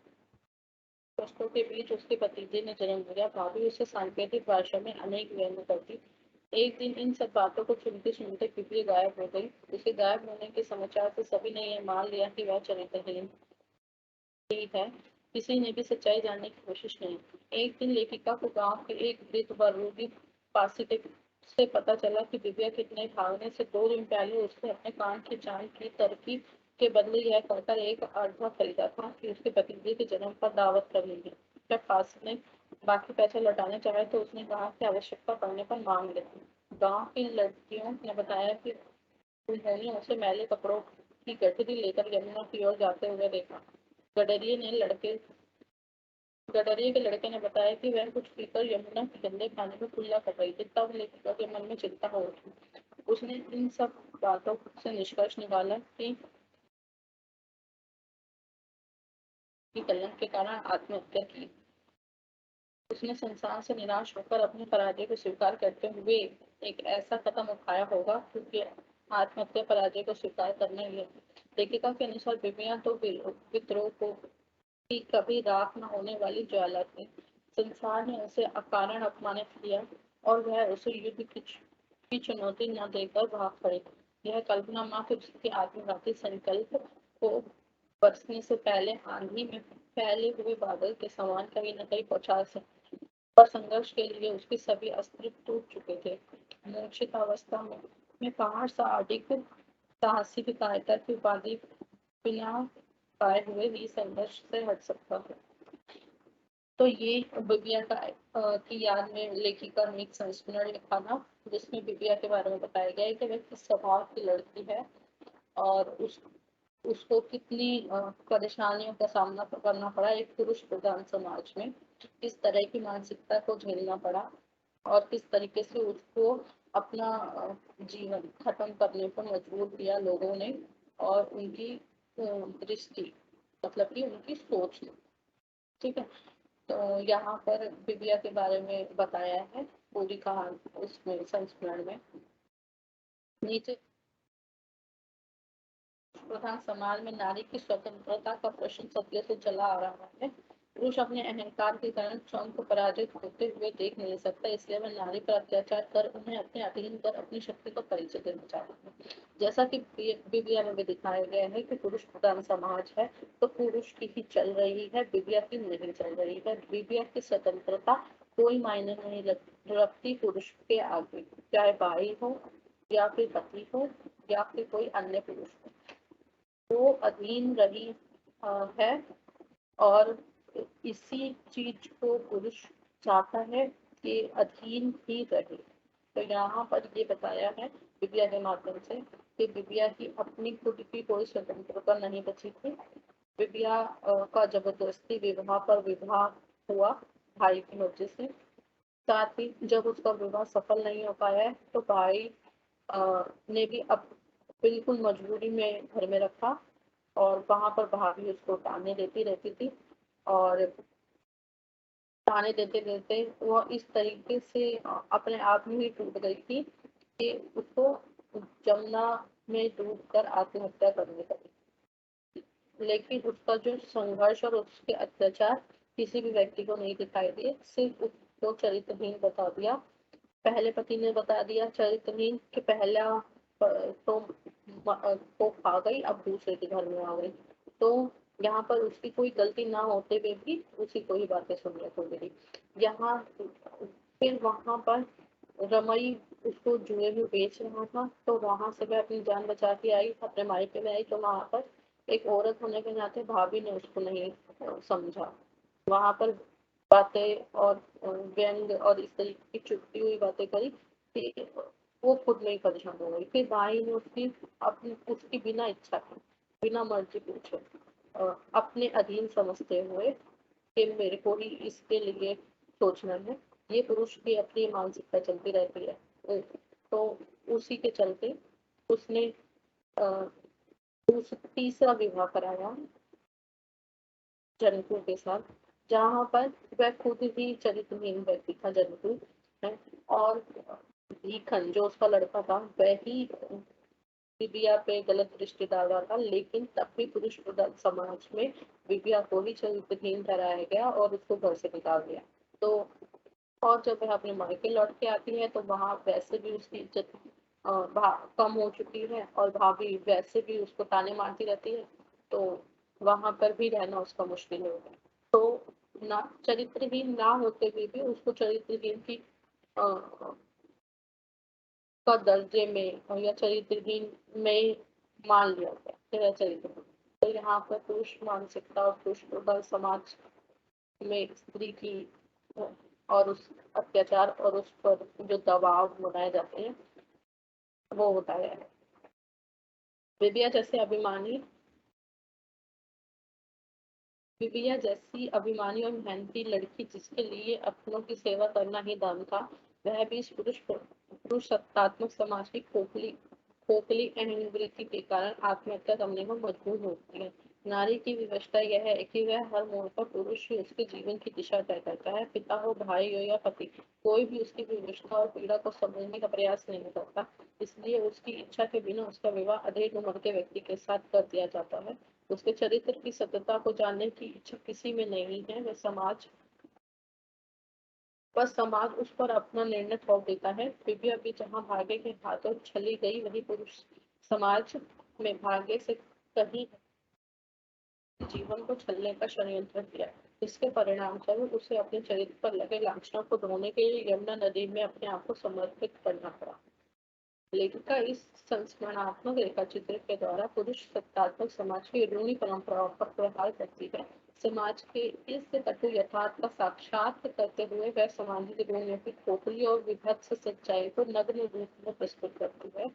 Speaker 2: कष्टों के बीच उसके भतीजे ने जन्म लिया। भाभी उसे सांकेतिक भाषा में अनेक व्यंग करती। एक दिन इन सब बातों को सुनते सुनते पिपली गायब हो गई। उसे गायब होने के समाचार से सभी ने यह मान लिया कि वह चरित्रहीन है। किसी ने भी सच्चाई जानने की कोशिश नहीं। एक दिन लेखिका को गांव के एक वृद्ध बरूदी पासी से पता चला कि दिव्या कितने भागने से 2 दिन पहले उसने अपने कान की जान की तरकीब के बदले यह कहकर एक अर्धा खरीदा था कि उसके भतीजे के जन्म पर दावत कर लेंगे। जब पासी ने बाकी पैसे लौटाने चाहे तो उसने कहा कि आवश्यकता पड़ने पर मांग लेते। गांव की लड़कियों ने बताया कि उन्होंने उसे मैले कपड़ों की गठरी लेकर यमुना की ओर जाते हुए देखा। गडरिये के लड़के ने बताया कि वह कुछ पीकर यमुना के गंदे पानी में कुल्ला कर रही थी। तब लेखिका के मन में चिंता हो उठी। उसने इन सब बातों से निष्कर्ष निकाला कि कलंक के कारण आत्महत्या की। उसने संसार से निराश होकर अपने पराजय को स्वीकार करते हुए एक ऐसा कदम उठाया होगा क्योंकि आत्महत्या पराजय को स्वीकार करने ही है। लेखिका के अनुसार बिबिया तो विद्रोह को की कभी राख न होने वाली ज्वाला थी। संसार ने उसे अकारण अपमानित किया और वह उसे युद्ध की चुनौती न देकर भाग पड़े। यह कल्पना मात्र उसके आत्मघाती संकल्प को बरसने से पहले आंधी में फैले हुए बादल के समान कहीं न कहीं पहुंचा सकती। और संघर्ष के लिए उसके सभी अस्त्र टूट चुके थे। मूर्छित अवस्था में पहाड़ सा अडिग साहसी विकायता की उपाधि बिना पाए हुए ही संघर्ष से हट सकता है। तो ये बिबिया की याद में लेखिका ने एक संस्मरण लिखा था जिसमें बिबिया के बारे में बताया गया है कि वह किस स्वभाव की लड़की है और उसको कितनी परेशानियों का सामना करना पड़ा एक पुरुष प्रधान समाज में, किस तरह की मानसिकता को झेलना पड़ा और किस तरीके से उसको अपना जीवन खत्म करने पर मजबूर किया लोगों ने और उनकी दृष्टि मतलब कि उनकी सोच ने। ठीक है, तो यहाँ पर बिबिया के बारे में बताया है पूरी कहानी उसमें संस्मरण में। नीचे प्रधान समाज में नारी की स्वतंत्रता का प्रश्न सदियों से चला आ रहा है। पुरुष अपने अहंकार के कारण स्वयं को पराजित होते हुए देख नहीं सकता, इसलिए वह नारी पर अत्याचार कर उन्हें अपने अधीन कर अपनी शक्ति को परिचय देना चाहता है। जैसा कि बिबिया में भी दिखाया गया है कि पुरुष प्रधान समाज है तो पुरुष की ही चल रही है, बिबिया की नहीं चल रही है। बिबिया की स्वतंत्रता कोई मायने नहीं रखती पुरुष के आगे, चाहे भाई हो या फिर पति हो या फिर कोई अन्य पुरुष हो, वो अधीन रही है और इसी चीज को पुरुष चाहता है कि अधीन ही रहे। तो यहाँ पर ये बताया है विद्या के माध्यम से कि विद्या की अपनी खुद की कोई स्वतंत्रता नहीं बची थी। विद्या का जबरदस्ती विवाह पर विवाह हुआ भाई की वजह से। साथ ही जब उसका विवाह सफल नहीं हो पाया तो भाई ने भी अब बिल्कुल मजबूरी में घर में रखा और वहां पर भाभी उसको ताने देती रहती थी और ताने देते देते वह इस तरीके से अपने आप में ही टूट गई थी कि उसको जमुना में डूबकर आत्महत्या करनी पड़ी। लेकिन उसका जो संघर्ष और उसके अत्याचार किसी भी व्यक्ति को नहीं दिखाई दिए, सिर्फ उसको चरित्रहीन बता दिया। पहले पति ने बता दिया चरित्रहीन कि पहला तो खा गई, अब दूसरे के घर में आ गई। तो यहाँ पर उसकी कोई गलती ना होते हुए भी उसी को ही बातें सुनने को मिली। यहाँ फिर वहां पर रमई उसको जुए में बेच रहा था, तो वहां से वह अपनी जान बचा के आई, अपने मायके में आई, तो वहां पर एक औरत होने के नाते भाभी ने उसको नहीं समझा। वहां पर बातें और व्यंग और इस तरीके की चुपती हुई बातें करी कि वो खुद में ही परेशान हो गई। फिर भाई ने उसकी बिना इच्छा के, बिना मर्जी पूछे अपने अधीन समझते हुए कि मेरे को ही इसके लिए सोचना है। ये पुरुष की अपनी मानसिकता चलती रहती है। तो उसी के चलते उसने तीसरा विवाह कराया जनकू के साथ, जहाँ पर वह खुद ही चरित्रहीन व्यक्ति था जनकू है। और भीखन जो उसका लड़का था वह ही विद्या पे गलत दृष्टि डाल रहा था, लेकिन तब भी पुरुष प्रधान समाज में विद्या को ही चरित्रहीन ठहराया गया और उसको घर से निकाल दिया। तो और जब वह अपने मायके लौट के आती है तो वहां वैसे भी उसकी इज्जत कम हो चुकी है और भाभी वैसे भी उसको ताने मारती रहती है, तो वहां पर भी रहना उसका मुश्किल हो गया। तो ना चरित्रहीन ना होते हुए भी उसको चरित्रहीन की का दर्जे में या चरित्रहीन में मान लिया गया तेरा चरित्र। तो यहाँ पर पुरुष मानसिकता और पुरुष प्रबल समाज में स्त्री की और उस अत्याचार और उस पर जो दबाव बनाए जाते हैं वो होता है। विद्या जैसे अभिमानी विद्या जैसी अभिमानी और मेहनती लड़की जिसके लिए अपनों की सेवा करना ही दान था, वह भी इस पुरुष सत्तात्मक समाज की खोखली अहंवृत्ति के कारण आत्महत्या करने को मजबूर होती है। नारी की विवशता यह है कि वह हर मोड़ पर पुरुष ही उसके जीवन की दिशा तय करता है। पिता हो, भाई हो या पति, कोई भी उसकी विवशता और पीड़ा को समझने का प्रयास नहीं करता। इसलिए उसकी इच्छा के बिना उसका विवाह अधेड़ उम्र के व्यक्ति के साथ कर दिया जाता है। उसके चरित्र की सत्यता को जानने की इच्छा किसी में नहीं है। बस समाज उस पर अपना निर्णय थोप देता है। फिर भी जहाँ भाग्य के हाथों चली गई, वही पुरुष समाज में भाग्य से कहीं जीवन को छलने का षड्यंत्र किया। इसके परिणाम स्वरूप उसे अपने चरित्र पर लगे लांछनों को धोने के लिए यमुना नदी में अपने आप को समर्पित करना पड़ा। लेखिका इस संस्मरणात्मक रेखाचित्र के द्वारा पुरुष सत्तात्मक समाज की रूढ़ि परंपराओं पर प्रहार करती है। समाज के इस कटु यथार्थ का साक्षात करते हुए वह सामाजिक रूढ़ियों की खोखली और विभत्स सच्चाई को नग्न रूप में प्रस्तुत करती है।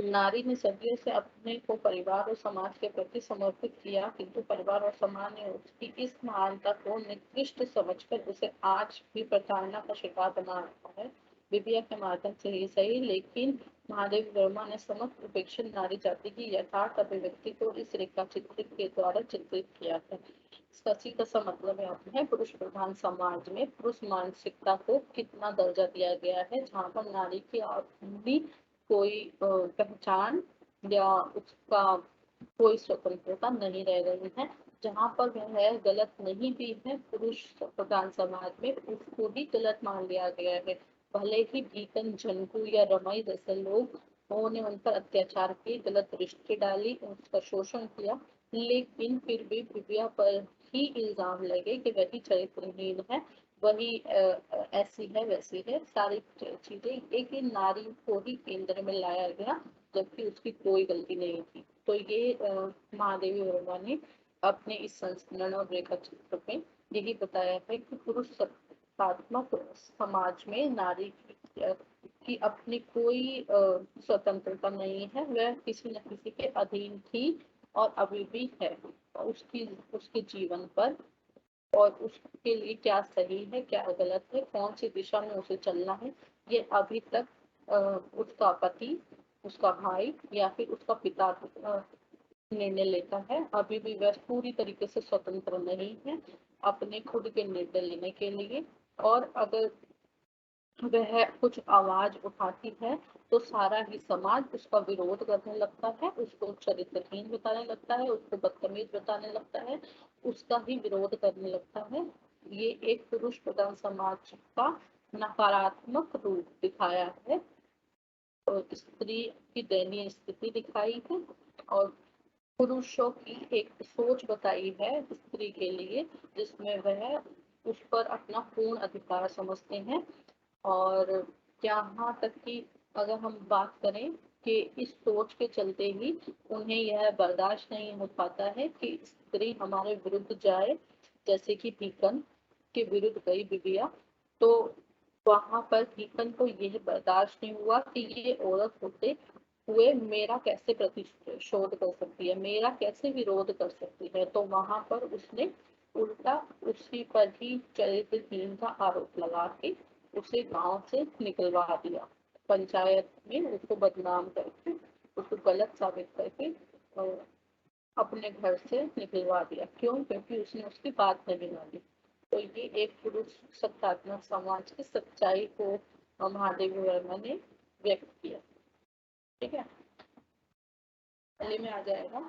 Speaker 2: नारी ने सदियों से अपने को परिवार और समाज के प्रति समर्पित किया, किंतु परिवार और समाज ने उसकी इस महानता को निकृष्ट समझकर उसे आज भी प्रताड़ना का शिकार बना रखा है। विद्या के माध्यम से ही सही, लेकिन महादेव वर्मा ने समस्त उपेक्षित नारी जाति की यथार्थ अभिव्यक्ति को इस रेखा चित्र के द्वारा चित्रित किया है। इसका सीधा सा मतलब है पुरुष प्रधान समाज में पुरुष मानसिकता को कितना दर्जा दिया गया है, जहाँ पर नारी की अपनी कोई पहचान या उसका कोई स्वतंत्रता नहीं रह गई है। जहाँ पर वह गलत नहीं भी है, पुरुष प्रधान समाज में उसको भी गलत मान लिया गया है। भले ही भीकन, झनकू या रमाई जैसे लोग उन्होंने उन पर अत्याचार की, गलत दृष्टि डाली, उसका शोषण किया, लेकिन फिर भी विद्या पर ही इल्जाम लगे कि वही चरित्रहीन है, वही ऐसी है वैसी है, सारी चीजें एक ही नारी को ही केंद्र में लाया गया, जबकि उसकी कोई गलती नहीं थी। तो ये महादेवी वर्मा ने अपने इस संस्मरण और रेखा चित्र में यही बताया है कि पुरुष व्यवस्थात्मक समाज में नारी की अपनी कोई स्वतंत्रता नहीं है, वह किसी न किसी के अधीन थी और अभी भी है। उसके जीवन पर और उसके लिए क्या सही है क्या गलत है, कौन सी दिशा में उसे चलना है, ये अभी तक उसका पति, उसका भाई या फिर उसका पिता निर्णय लेता है। अभी भी वह पूरी तरीके से स्वतंत्र नहीं है अपने खुद के निर्णय लेने के लिए। और अगर वह कुछ आवाज उठाती है तो सारा ही समाज उसका विरोध करने लगता है, उसको चरित्रहीन बताने लगता है, उसको बदतमीज बताने लगता है, उसका ही विरोध करने लगता है। ये एक पुरुष प्रधान समाज का नकारात्मक रूप दिखाया है और स्त्री की दयनीय स्थिति दिखाई है और पुरुषों की एक सोच बताई है स्त्री के लिए, जिसमें वह उस पर अपना पूर्ण अधिकार समझते हैं। और यहाँ तक कि अगर हम बात करें कि इस सोच के चलते ही उन्हें यह बर्दाश्त नहीं हो पाता है कि स्त्री हमारे विरुद्ध जाए, जैसे कि भीकन के विरुद्ध गई बिबिया, तो वहां पर भीकन को यह बर्दाश्त नहीं हुआ कि ये औरत होते हुए मेरा कैसे प्रतिशोध कर सकती है, मेरा कैसे विरोध कर सकती है। तो वहां पर उसने उल्टा उसी पर ही चरित्रहीन का आरोप लगा के उसे गांव से निकलवा दिया, पंचायत में उसको बदनाम करके, उसको गलत साबित करके अपने घर से निकलवा दिया। क्यों? क्योंकि उसने उसकी बात नहीं मानी। तो ये एक पुरुष सत्तात्मक समाज की सच्चाई को महादेवी वर्मा ने व्यक्त किया। ठीक है, पहले में आ जाएगा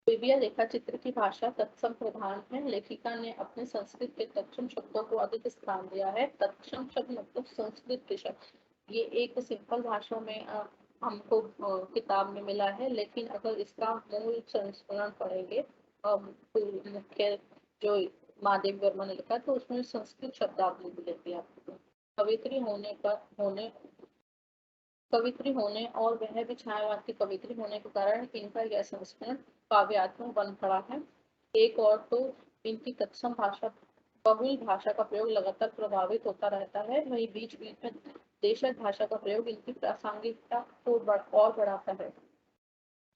Speaker 2: बिबिया रेखा चित्र की भाषा तत्सम प्रधान है। लेखिका ने अपने संस्कृत के तत्सम शब्दों को अधिक स्थान दिया है। तत्सम शब्द मतलब संस्कृत के शब्द। ये एक सिंपल भाषा में हमको किताब में मिला है, लेकिन अगर इसका मूल संस्करण पढ़ेंगे मुख्य जो महादेवी वर्मा ने लिखा, तो उसमें संस्कृत शब्दावली मिलेगी आपको। कवित्री होने और वह भी छायावाद की कवित्री होने के कारण इनका यह संस्करण काव्यात्मक बन पड़ा है। एक और तो इनकी तत्सम भाषा बहुल भाषा का प्रयोग लगातार प्रभावित होता रहता है, वही बीच बीच में देशज भाषा का प्रयोग इनकी प्रासंगिकता को और बढ़ाता है।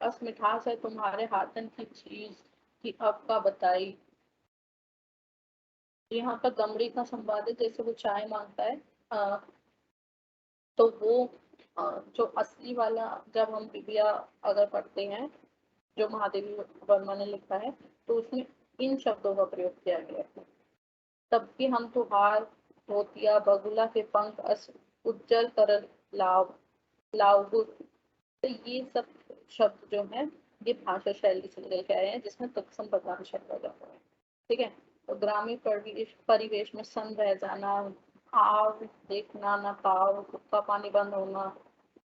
Speaker 2: बस मिठास है तुम्हारे हाथन की चीज की अब का बताई। यहाँ पर दमड़ी का संवाद है, जैसे वो चाय मांगता है तो वो जो असली वाला, जब हम बिबिया अगर पढ़ते हैं जो महादेवी वर्मा ने लिखा है, तो उसमें इन शब्दों का प्रयोग किया गया है। तब कि हम तुहार धोतिया बगुला के पंख अस उज्जल कर लाव। तो ये सब शब्द जो है ये भाषा शैली से निकल के आए हैं, जिसमें तत्सम प्रधान शब्द आ जाता है। ठीक है, तो ग्रामीण परिवेश में सन रह जाना, आग देखना न पाव, का पानी बंद होना,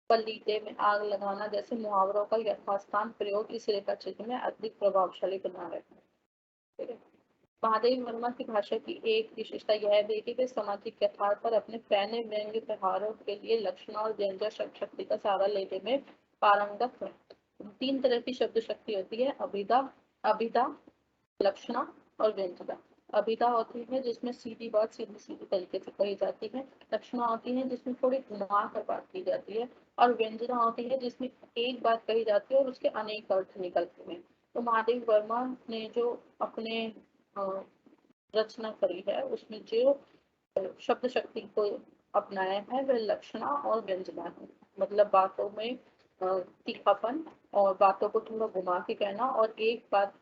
Speaker 2: पलीते में आग लगाना जैसे मुहावरों का यथास्थान प्रयोग इस रेखा चित्र में अधिक प्रभावशाली बना है। ठीक है, महादेवी वर्मा की भाषा की एक विशेषता यह भी है कि सामाजिक यथार्थ पर अपने पैने व्यंग्य व्यवहारों के लिए लक्षण और व्यंजक शक्ति का सहारा लेने में पारंगत है। 3 तरह की शब्द शक्ति होती है, अभिधा, लक्षणा और व्यंजना। अभिधा होती है जिसमें सीधी बात सीधी सीधी तरीके से कही जाती है, लक्षणा होती है जिसमें थोड़ी घुमा कर बात की जाती है, और व्यंजना होती है जिसमें एक बात कही जाती है और उसके अनेक अर्थ निकलते हैं। तो महादेवी वर्मा ने जो अपने रचना करी है उसमें जो शब्द शक्ति को अपनाया है वह लक्षणा और व्यंजना है। मतलब बातों में तीखापन और बातों को थोड़ा घुमा के कहना, और एक बात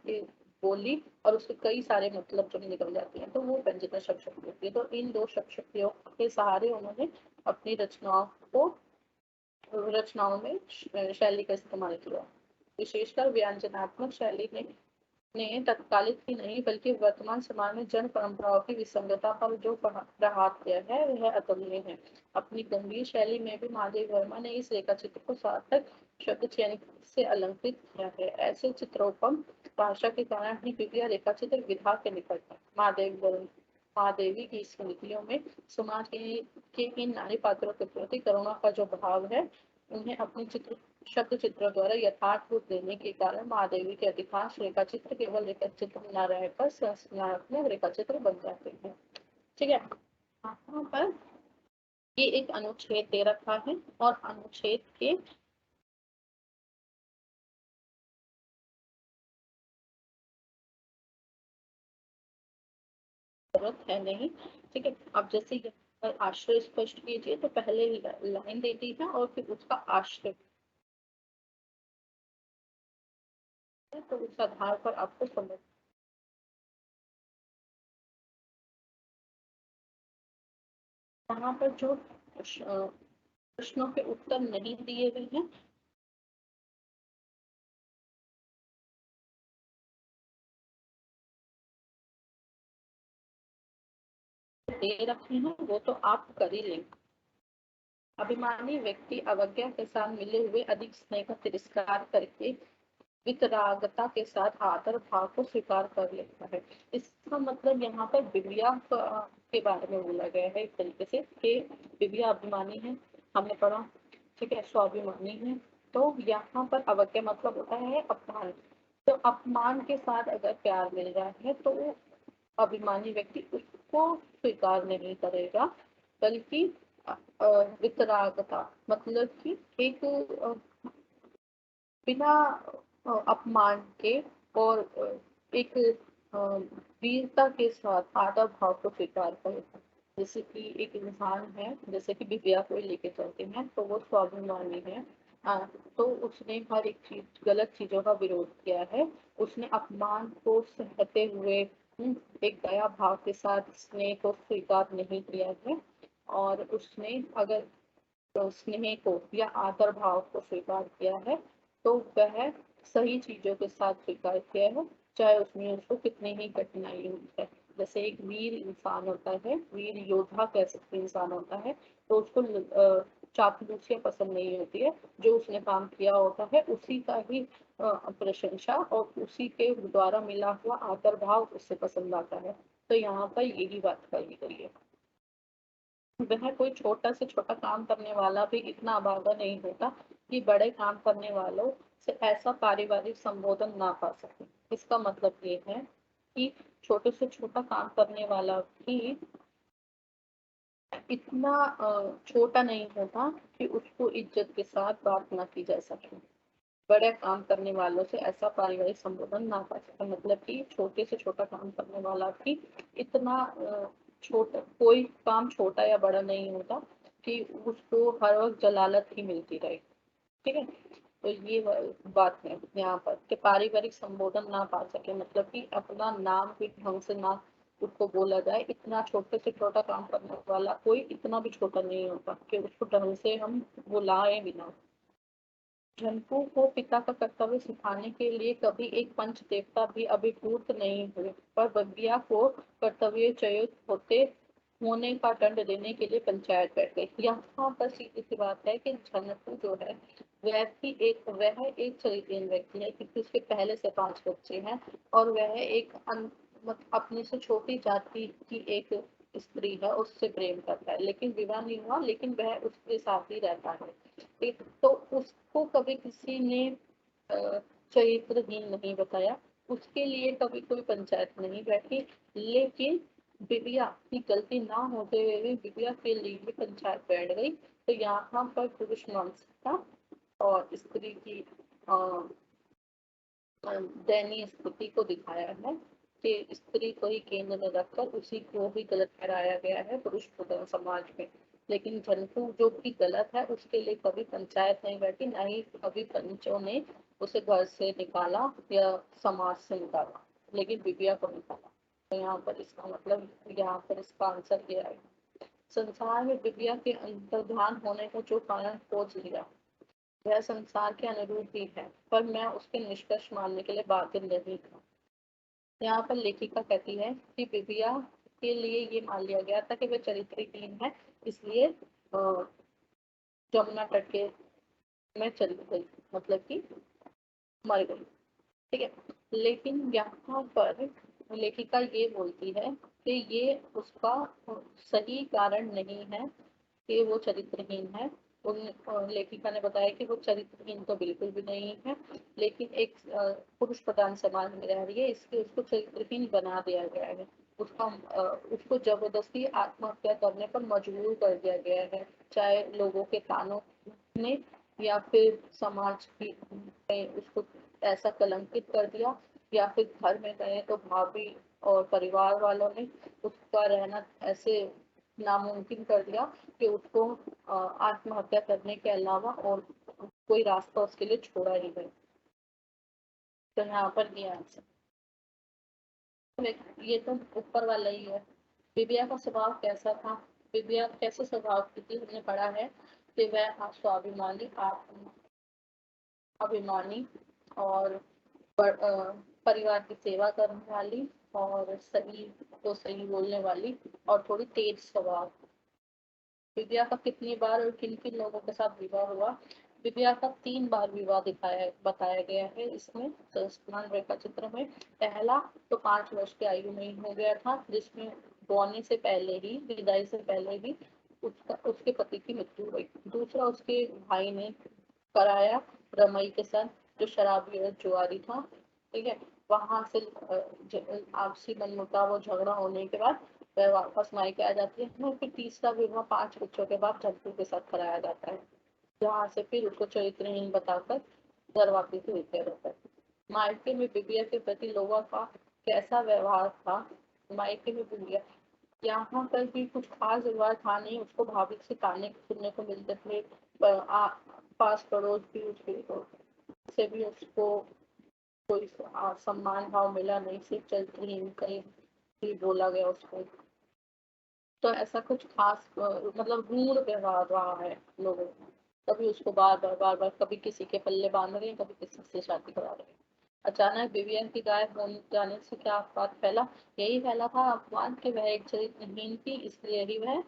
Speaker 2: बोली और उसके कई सारे मतलब जब निकल जाते हैं तो वो व्यंजना शब्द शक्ति होती है। तो इन 2 शब्द शक्तियों के सहारे उन्होंने अपनी रचनाओं में शैली का इस्तेमाल किया। विशेषकर व्यंजनात्मक शैली ने तत्कालिक ही नहीं बल्कि वर्तमान समाज में जन परंपराओं की विसंगता पर जो प्रहार किया है वह अतुलनीय है। अपनी गंभीर शैली में भी महादेवी वर्मा ने इस रेखा चित्र को सार्थक शब्द चयन से अलंकृत किया है। ऐसे चित्रोपम भाषा के कारण ही बिबिया रेखा चित्र विधा के निकट है। महादेवी की स्मृतियों में समाज के इन नारी पात्रों के प्रति करुणा का जो भाव है, उन्हें अपने चित्र शब्द चित्र द्वारा यथार्थ रूप देने के कारण महादेवी के अधिकांश रेखा चित्र केवल रेखा चित्र न रहकर संस्मरणात्मक रेखा चित्र बन जाते हैं। ठीक है, यहाँ पर ये एक अनुच्छेद दे रखा है और अनुच्छेद के जरूरत है नहीं। ठीक है, अब जैसे आश्रय स्पष्ट कीजिए तो पहले लाइन देती है और फिर उसका आश्रय, तो उस आधार पर आपको समझ। यहाँ पर जो प्रश्नों के उत्तर नहीं दिए गए हैं दे रखे हैं वो तो आप कर ही लेंगे। अभिमानी व्यक्ति अवज्ञा के साथ मिले हुए अधिक स्नेह का तिरस्कार करके वितरागता के साथ आदर भाव को स्वीकार कर लेता है। इसका मतलब यहाँ पर विद्या के बारे में बोला गया है एक तरीके से कि विद्या अभिमानी है, हमने पढ़ा। ठीक है, स्वाभिमानी है। तो यहाँ पर अवज्ञा मतलब होता है अपमान। तो अपमान के साथ अगर प्यार मिल रहा है तो अभिमानी व्यक्ति उसको स्वीकार नहीं करेगा, बल्कि वितरागता मतलब कि एक बिना अपमान के और एक वीरता के साथ आदर भाव को स्वीकार करेगा। जैसे कि एक इंसान है, जैसे कि दिव्या को लेके चलते हैं तो वो स्वाभिमानी है। तो उसने हर एक चीज गलत चीजों का विरोध किया है। उसने अपमान को सहते हुए एक दया भाव के साथ स्नेह को स्वीकार नहीं किया है। और उसने अगर तो स्नेह को या आदर भाव को स्वीकार किया है तो वह सही चीजों के साथ स्वीकार किया है, चाहे उसमें उसको कितनी ही कठिनाई हुई है। जैसे एक वीर इंसान होता है, वीर योद्धा कह सकते इंसान होता है, तो उसको चापलूसियां पसंद नहीं होती है। जो उसने काम किया होता है उसी का ही प्रशंसा और उसी के द्वारा मिला हुआ आदर भाव उससे पसंद आता है। तो यहाँ पर यही बात कही गई है। वह कोई छोटा से छोटा काम करने वाला भी इतना अभागा नहीं होता कि बड़े काम करने वालों से ऐसा पारिवारिक संबोधन ना पा सके। इसका मतलब ये है कि छोटे से छोटा काम करने वाला भी इतना छोटा नहीं होता कि उसको इज्जत के साथ बात ना की जा सके। बड़े काम करने वालों से ऐसा पारिवारिक संबोधन ना पा सके मतलब कि छोटे से छोटा काम करने वाला भी इतना छोटा, कोई काम छोटा या बड़ा नहीं होता कि उसको हर वक्त जलालत ही मिलती रहे। ठीक है, तो ये बात है यहाँ पर कि पारिवारिक संबोधन ना पा सके मतलब कि अपना नाम भी ढंग से ना उसको बोला जाए। इतना छोटे से छोटा काम करने वाला कोई इतना भी छोटा नहीं होता कि उसको ढंग से हम बुलाए बिना। झंपू को पिता का कर्तव्य सिखाने के लिए कभी एक पंच देवता भी अभिभूत नहीं हुए, पर बबिया को कर्तव्यच्युत होने का दंड देने के लिए पंचायत बैठ गई। यहाँ पर सीधी सी बात है कि झंपू जो है वह एक चरित्रहीन व्यक्ति है क्योंकि उसके पहले से 5 बच्चे हैं और वह एक अपने से छोटी जाति की एक स्त्री है, उससे प्रेम करता है लेकिन विवाह नहीं हुआ, लेकिन वह उसके साथ ही रहता है। एक तो उसको कभी किसी ने चरित्रहीन नहीं बताया, उसके लिए कभी कोई पंचायत नहीं बैठी। लेकिन दिव्या की गलती ना होते हुए भी दिव्या के लिए पंचायत बैठ गई। तो यहाँ पर पुरुष मानसिकता और स्त्री की दयनीय स्थिति को दिखाया है कि स्त्री को ही केंद्र में रखकर उसी को ही गलत ठहराया गया है पुरुष प्रधान समाज में। लेकिन झंटू जो भी गलत है उसके लिए कभी पंचायत नहीं बैठी, ना ही कभी पंचों ने उसे घर से निकाला या समाज से निकाला, लेकिन दिव्या को निकाला। तो यहाँ पर इसका मतलब, यहाँ पर इसका आंसर ये आएगा। संसार में दिव्या के अंतर्ध्यान होने का जो कारण खोज लिया वह संसार के अनुरूप ही है, पर मैं उसके निष्कर्ष मानने के लिए बाध्य नहीं था। यहाँ पर लेखिका कहती है कि दिव्या के लिए ये मान लिया गया था कि वह चरित्रहीन है, इसलिए जमुना तट के में चली गई, मतलब कि मर गई। ठीक है, लेकिन यहाँ पर लेखिका ये बोलती है कि ये उसका सही कारण नहीं है कि वो चरित्रहीन है। उन लेखिका ने बताया कि वो चरित्रहीन तो बिल्कुल भी नहीं है, लेकिन एक पुरुष प्रधान समाज में रह रही है, इसलिए उसको चरित्रहीन बना दिया गया है। उसको जबरदस्ती आत्महत्या करने पर मजबूर कर दिया गया है, चाहे लोगों के कानों ने या फिर समाज की ने उसको ऐसा कलंकित कर दिया, या फिर घर में गए तो भाभी और परिवार वालों ने उसका रहना ऐसे नामुमकिन कर दिया कि उसको आत्महत्या करने के अलावा और कोई रास्ता उसके लिए छोड़ा ही नहीं। तो यहाँ पर ये आंसर, ये तो ऊपर वाला ही है। बिबिया का स्वभाव कैसा था? बिबिया कैसे स्वभाव की थी, हमने पढ़ा है कि वह स्वाभिमानी, अभिमानी और परिवार की सेवा करने वाली और सही तो सही बोलने वाली और थोड़ी तेज स्वभाव। दिव्या का कितनी बार और किन किन लोगों के साथ विवाह हुआ? दिव्या का 3 बार विवाह बताया गया है इसमें संस्मरण रेखा चित्र में। पहला तो 5 वर्ष की आयु में हो गया था, जिसमें बोने से पहले ही, विदाई से पहले ही उसके पति की मृत्यु हुई। दूसरा उसके भाई ने कराया रमई के साथ, जो शराबी और जुआरी था। ठीक है, वहां से आपसी मनमुटाव और झगड़ा होने के बाद वह वापस मायके आ जाती है। और फिर तीसरा विवाह 5 बच्चों के बाद झंटू के साथ कराया जाता है, जहाँ से फिर उसको चरित्रहीन बताकर घर वापिस भेज रहता है। मायके में बिबिया के प्रति लोगों का कैसा व्यवहार था? मायके में बिबिया, यहाँ पर भी कुछ खास व्यवहार था नहीं, उसको भाभी से ताने सुनने को मिलते थे। पास पड़ोस भी उसके से भी उसको कोई सम्मान भाव मिला नहीं, सिर्फ चरित्रहीन कहीं भी बोला गया उसको। तो ऐसा कुछ खास मतलब रूढ़ व्यवहार रहा है लोगों का। कभी उसको बार बार कभी किसी के पल्ले बांध रहे हैं, कभी किसी से शादी करा रहे हैं। अचानक विवियन की गायब हो जाने से क्या अफवाह फैला? यही फैला था अफवाह कि वह एक चरित्रहीन थी, इसलिए ही वह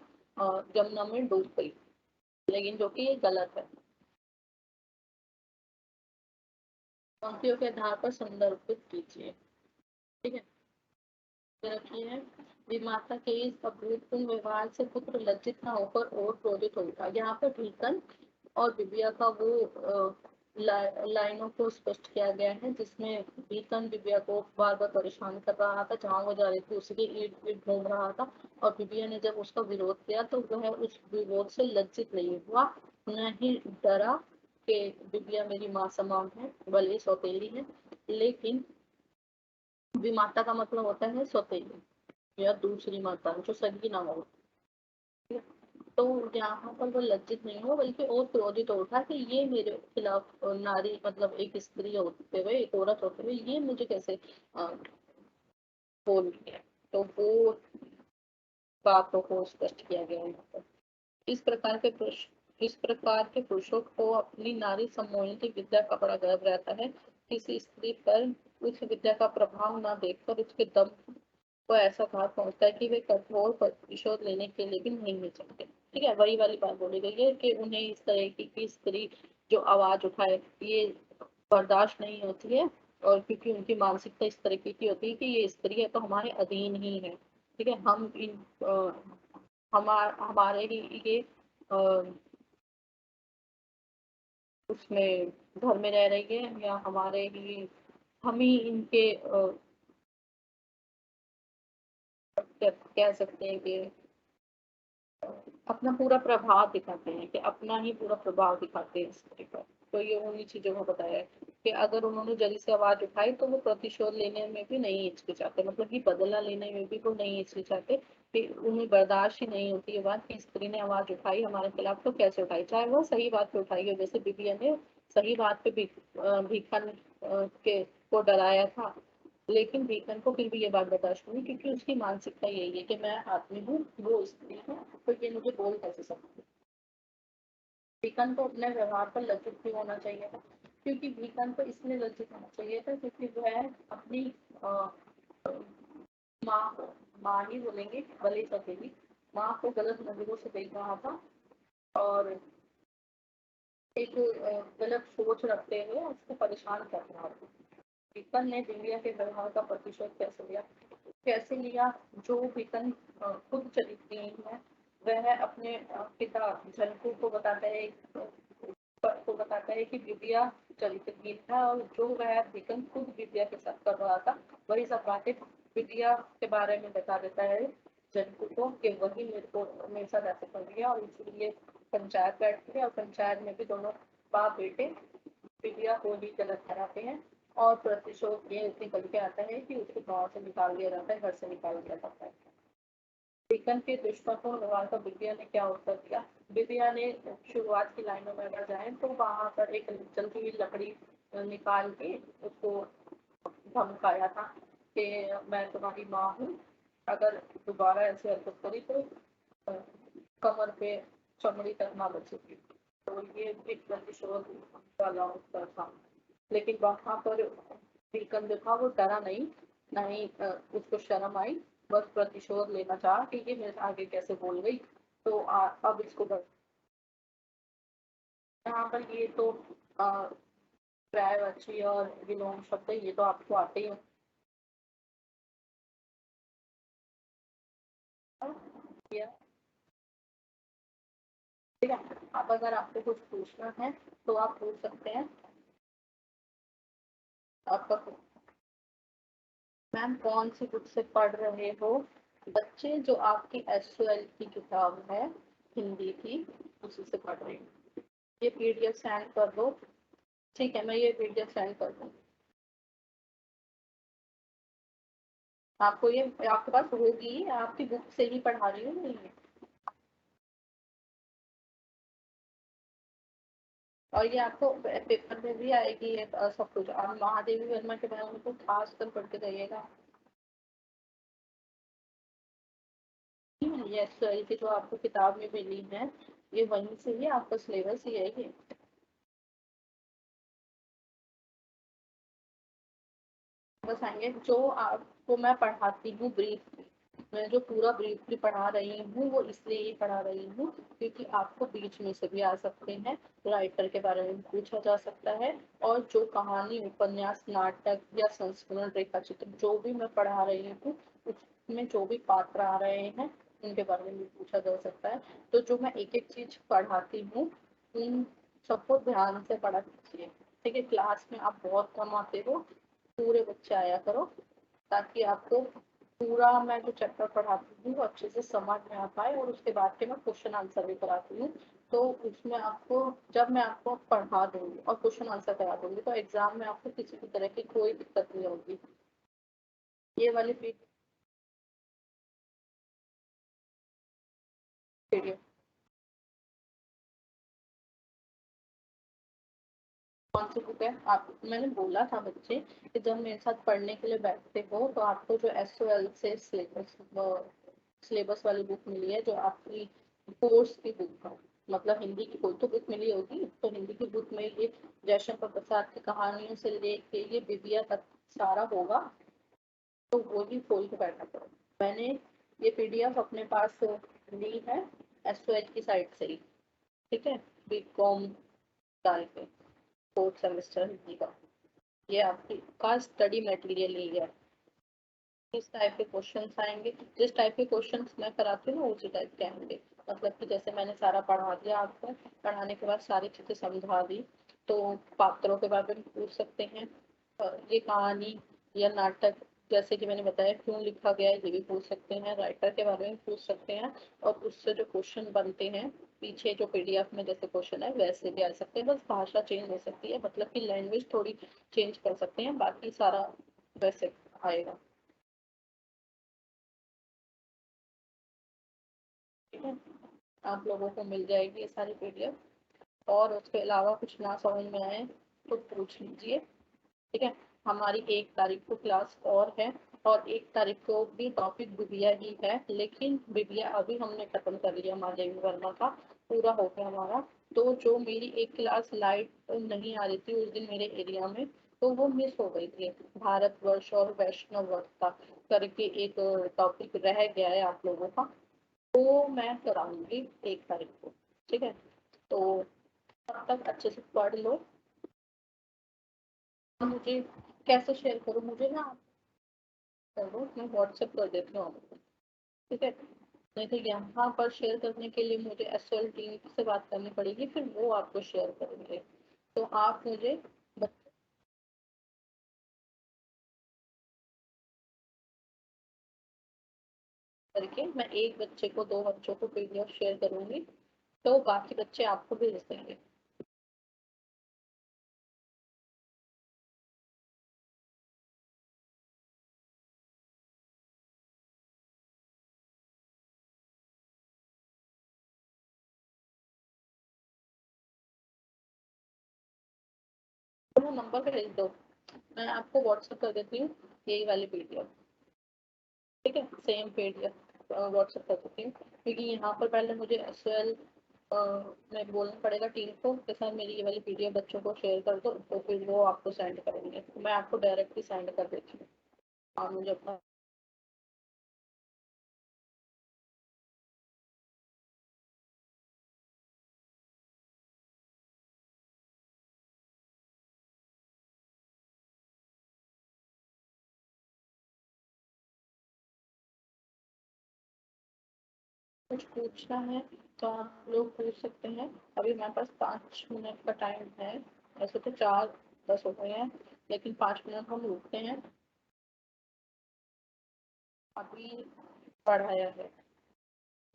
Speaker 2: यमुना में डूब गई, लेकिन जो कि ये गलत है। पंक्तियों के आधार पर संदर्भित कीजिए। ठीक है, रखी है। विमाता के इस अभूतपूर्व व्यवहार से पुत्र लज्जित न होकर और क्रोधित हो उठा। यहाँ पर भीकन और बिबिया का वो लाइनों को स्पष्ट किया गया है, जिसमें भीकन बिबिया को बार बार परेशान कर रहा था, जहाँ वो जा रही थी उसके इर्द गिर्द घूम रहा था, और बिबिया ने जब उसका विरोध किया तो वह उस विरोध से लज्जित नहीं हुआ, न ही डरा कि बिबिया मेरी माँ समान है, भले सौतेली है। लेकिन विमाता का मतलब होता है सौतेली या दूसरी माता जो सगी ना हो। तो यहाँ पर वो लज्जित नहीं हो बल्कि और क्रोधित हो उठा कि ये मेरे खिलाफ नारी मतलब एक स्त्री होते हुए, एक औरत होते हुए ये मुझे कैसे बोल रही है। तो वो बातों को स्पष्ट किया गया है। इस प्रकार के पुरुषों को अपनी नारी सम्मोहिनी विद्या का बड़ा गर्व रहता है। किसी स्त्री पर उस विद्या का प्रभाव न देखकर उसके दम को ऐसा घात पहुंचता है कि वे कठोर प्रतिशोध लेने के लिए भी नहीं मिल सकते। ठीक है, वही वाली बात बोली गई है कि उन्हें इस तरह की स्त्री जो आवाज उठाए ये बर्दाश्त नहीं होती है, और क्योंकि उनकी मानसिकता इस तरीके की होती है कि ये स्त्री है तो हमारे अधीन ही है। ठीक है, हम इन हमारे ही ये उसमें घर में रह रही है, या हमारे ही हम ही इनके कह सकते हैं कि अपना पूरा प्रभाव दिखाते हैं, कि अपना ही पूरा प्रभाव दिखाते हैं इस तरह का। तो ये उन्हीं चीजों को बताया है कि अगर उन्होंने जल्दी से आवाज उठाई तो वो प्रतिशोध लेने में भी नहीं हिचकिचाते, मतलब कि बदला लेने में भी वो नहीं हिचकिचाते, कि उन्हें बर्दाश्त ही नहीं होती ये बात कि स्त्री ने आवाज उठाई हमारे खिलाफ तो कैसे उठाई, चाहे वो सही बात पे उठाई हो। जैसे बिबिया ने सही बात पे भीखन के को डराया था, लेकिन भीखन को फिर भी ये बात बर्दाश्त नहीं, क्योंकि उसकी मानसिकता यही है कि मैं आदमी हूँ, वो स्त्री है, तो ये मुझे बोल कैसे सकती है। भीखन को अपने व्यवहार पर लज्जित भी होना चाहिए था, क्योंकि भीखन को इसलिए लज्जित होना चाहिए था क्योंकि वह अपनी माँ माँ ही बोलेंगे भले सकेगी, माँ को गलत नजरों से देख रहा था और एक गलत सोच रखते हुए उसको परेशान कर रहा था। भीखन ने दिव्या के व्यवहार का प्रतिशोध कैसे लिया? जो विकन खुद चरित्रहीन है, वह अपने पिता जनकू को बताता है कि विद्या चरित्रहीन है, और जो वह विकन खुद विद्या के साथ कर रहा था वही सब बातें विद्या के बारे में बता देता है जनकू को कि वही मेरे साथ ऐसे कर रही है। और इसलिए पंचायत बैठती है और पंचायत में भी दोनों बाप बेटे विद्या को ही गलत ठहराते हैं और प्रतिशोध ये निकल के आता है कि उसको गाँव से निकाल दिया जाता है, घर से निकाल दिया जाता है। विकन के दुष्टों को लगाकर विद्या ने क्या उत्तर दिया? विद्या ने शुरुआत की लाइनों में अगर जाए तो वहां पर एक जलती हुई लकड़ी निकाल के उसको धमकाया था कि मैं तुम्हारी माँ हूँ, अगर दोबारा ऐसे हरकत करी तो कमर पे चमड़ी तक ना बचेगी। तो ये एक प्रतिशोध वाला उत्तर था। लेकिन वहां पर विकन जो था वो डरा नहीं, ना ही उसको शर्म आई, बस प्रतिशोध लेना चाहा कि ये मेरे आगे कैसे बोल गई, तो अब इसको यहाँ पर ये तो पर्यायवाची और विलोम शब्द ये तो आपको आते ही होंगे। ठीक है, अब अगर आपको कुछ पूछना है तो आप पूछ सकते हैं। आपका मैम कौन सी बुक से पढ़ रहे हो? बच्चे जो आपकी एसओएल की किताब है हिंदी की, उसी से पढ़ रही हूँ। ये पीडीएफ सेंड कर दो। ठीक है, मैं ये पीडीएफ सेंड कर दूँ आपको। ये आपके पास होगी, आपकी बुक से ही पढ़ा रही हूँ नहीं। और ये आपको पेपर में भी आएगी ये सब कुछ। और महादेवी वर्मा के बारे में तो खास कर पढ़ के जाइएगा। ये एसओएल की जो आपको किताब में मिली है, ये वहीं से ही आपका सिलेबस ही है ये। बस आएंगे जो आपको मैं पढ़ाती हूँ ब्रीफ, मैं जो पूरा ब्रीफली पढ़ा रही हूँ वो इसलिए ही पढ़ा रही हूँ क्योंकि आपको बीच में से भी आ सकते हैं, राइटर के बारे में पूछा जा सकता है, और जो कहानी उपन्यास नाटक या संस्करण रेखा चित्र जो भी मैं पढ़ा रही हूँ उसमें जो भी पात्र आ रहे हैं उनके बारे में भी पूछा जा सकता है। तो जो मैं एक एक चीज पढ़ाती हूँ उन सबको ध्यान से पढ़ा कीजिए। ठीक है, क्लास में आप बहुत कम आते हो, पूरे बच्चे आया करो ताकि आपको पूरा मैं जो चैप्टर पढ़ाती हूँ वो अच्छे से समझ में आ पाए, और उसके बाद के मैं क्वेश्चन आंसर भी कराती हूँ। तो उसमें आपको जब मैं आपको पढ़ा दूंगी और क्वेश्चन आंसर करा दूंगी तो एग्जाम में आपको किसी भी तरह की कोई दिक्कत नहीं होगी। ये वाली पीडीएफ कौन सी बुक है? आप मैंने बोला था बच्चे कि जब मेरे साथ पढ़ने के लिए बैठते हो तो आपको जो एसओएल से सिलेबस वाली बुक मिली है जो आपकी कोर्स की बुक है, मतलब हिंदी की कोई तो बुक मिली होगी, तो हिंदी की बुक में ये जयशंकर प्रसाद की कहानियों से लेके ये बिबिया तक सारा होगा, तो वो ही खोल के बैठा करो। मैंने ये पीडीएफ अपने पास ली है एसओएल की साइट से ही। ठीक है, बीकॉम डाल के फोर्थ सेमेस्टर हिंदी का ये आपकी का स्टडी मटेरियल ही है। इस टाइप के क्वेश्चंस आएंगे, जिस टाइप के क्वेश्चंस मैं कराती हूँ ना उसी टाइप के आएंगे। मतलब कि जैसे मैंने सारा पढ़ा दिया आपको, पढ़ाने के बाद सारी चीजें समझा दी, तो पात्रों के बारे में पूछ सकते हैं, ये कहानी या नाटक जैसे कि मैंने बताया क्यों लिखा गया है ये भी पूछ सकते हैं, राइटर के बारे में पूछ सकते हैं, और उससे जो क्वेश्चन बनते हैं पीछे जो पीडीएफ में जैसे क्वेश्चन है वैसे भी आ सकते हैं, बस भाषा चेंज हो सकती है, मतलब कि लैंग्वेज थोड़ी चेंज कर सकते हैं, बाकी सारा वैसे आएगा। ठीक है, आप लोगों को मिल जाएगी ये सारी पीडीएफ। और उसके अलावा कुछ ना समझ में आए तो पूछ लीजिए। ठीक है, हमारी 1 तारीख को क्लास और है, और 1 तारीख को भी टॉपिक बिबिया ही है, लेकिन बिबिया अभी हमने खत्म कर लिया महादेवी वर्मा का, पूरा हो गया हमारा। तो जो मेरी एक क्लास लाइट नहीं आ रही थी उस दिन मेरे एरिया में, तो वो मिस हो गई थी, भारतवर्ष और वैष्णव वर्ष का करके एक टॉपिक रह गया है आप लोगों का, वो मैं कराऊंगी 1 तारीख को। ठीक है, तो तब तक अच्छे से पढ़ लो। मुझे कैसे शेयर करूँ, मुझे ना आप कर दो, मैं व्हाट्सएप कर देती हूँ आपको। ठीक है। नहीं तो यहाँ पर शेयर करने के लिए मुझे एसओएल टीम से बात करनी पड़ेगी, फिर वो आपको शेयर करेंगे। तो आप मुझे करके मैं एक बच्चे को, 2 बच्चों को पीडीएफ शेयर करूंगी, तो बाकी बच्चे आपको भेज देंगे। तो वो नंबर पे भेज दो, मैं आपको व्हाट्सएप कर देती हूँ यही वाली पीडीएफ। ठीक है, सेम पीडीएफ व्हाट्सएप कर देती हूँ, क्योंकि यहाँ पर पहले मुझे एसएल में बोलना पड़ेगा टीम को कि सर मेरी ये वाली पीडीएफ बच्चों को शेयर कर दो, तो फिर वो आपको सेंड करेंगे। तो मैं आपको डायरेक्टली सेंड कर देती हूँ, आप मुझे अपना कुछ पूछना है तो आप लोग पूछ सकते हैं। अभी हमारे पास 5 मिनट का टाइम है, वैसे तो 4:10 हो गए हैं, लेकिन 5 मिनट हम रुकते हैं। अभी पढ़ाया है,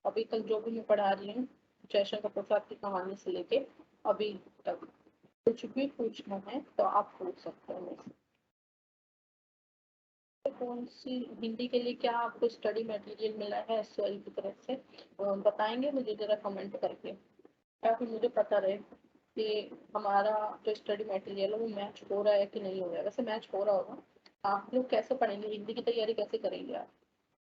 Speaker 2: अभी तक जो भी मैं पढ़ा रही हूँ, जयशंकर प्रसाद की कहानी से लेके अभी तक, कुछ भी पूछना है तो आप पूछ सकते हैं मुझसे। कौन सी हिंदी के लिए क्या आपको स्टडी मटेरियल मिला है एसवाई की तरफ से, बताएंगे मुझे जरा कमेंट करके, ताकि मुझे पता रहे कि हमारा जो स्टडी मटेरियल है वो मैच हो रहा है कि नहीं हो रहा है। वैसे मैच हो रहा होगा। आप लोग कैसे पढ़ेंगे, हिंदी की तैयारी कैसे करेंगे आप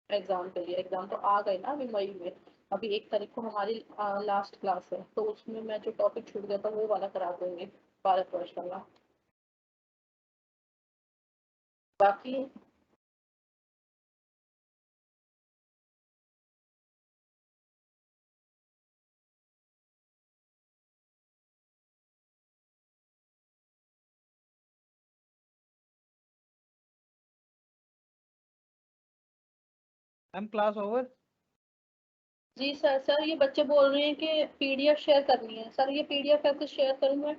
Speaker 2: एग्जाम के लिए? एग्जाम तो आ गए ना अभी मई में, अभी 1 तारीख को हमारी लास्ट क्लास है, तो उसमें मैं जो टॉपिक छूट गया था वो वाला करा देंगे, भारतवर्ष वाला। बाकी
Speaker 3: मैम क्लास ओवर।
Speaker 2: जी सर, सर ये बच्चे बोल रहे हैं कि पीडीएफ शेयर करनी है। सर ये पीडीएफ कैसे शेयर करूँ मैं?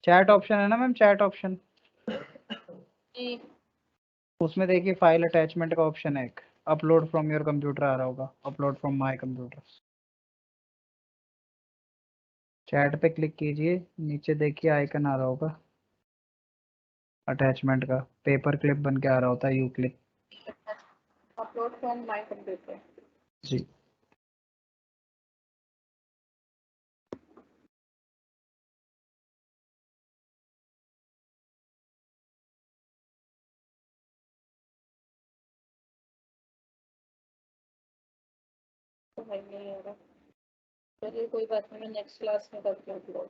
Speaker 3: चैट ऑप्शन है ना मैम, चैट ऑप्शन,
Speaker 2: जी
Speaker 3: उसमें देखिए फाइल अटैचमेंट का ऑप्शन है एक, अपलोड फ्रॉम योर कंप्यूटर आ रहा होगा, upload from my computer. Chat पे क्लिक कीजिए, नीचे देखिए आइकन आ रहा होगा अटैचमेंट का, पेपर क्लिप बन के आ रहा होता है, you click.
Speaker 2: Upload from my computer.
Speaker 3: जी
Speaker 2: तो भाई नहीं आ रहा, चलिए कोई बात नहीं, मैं नेक्स्ट क्लास में करती हूँ अपलोड।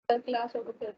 Speaker 2: कल क्लास होगी फिर।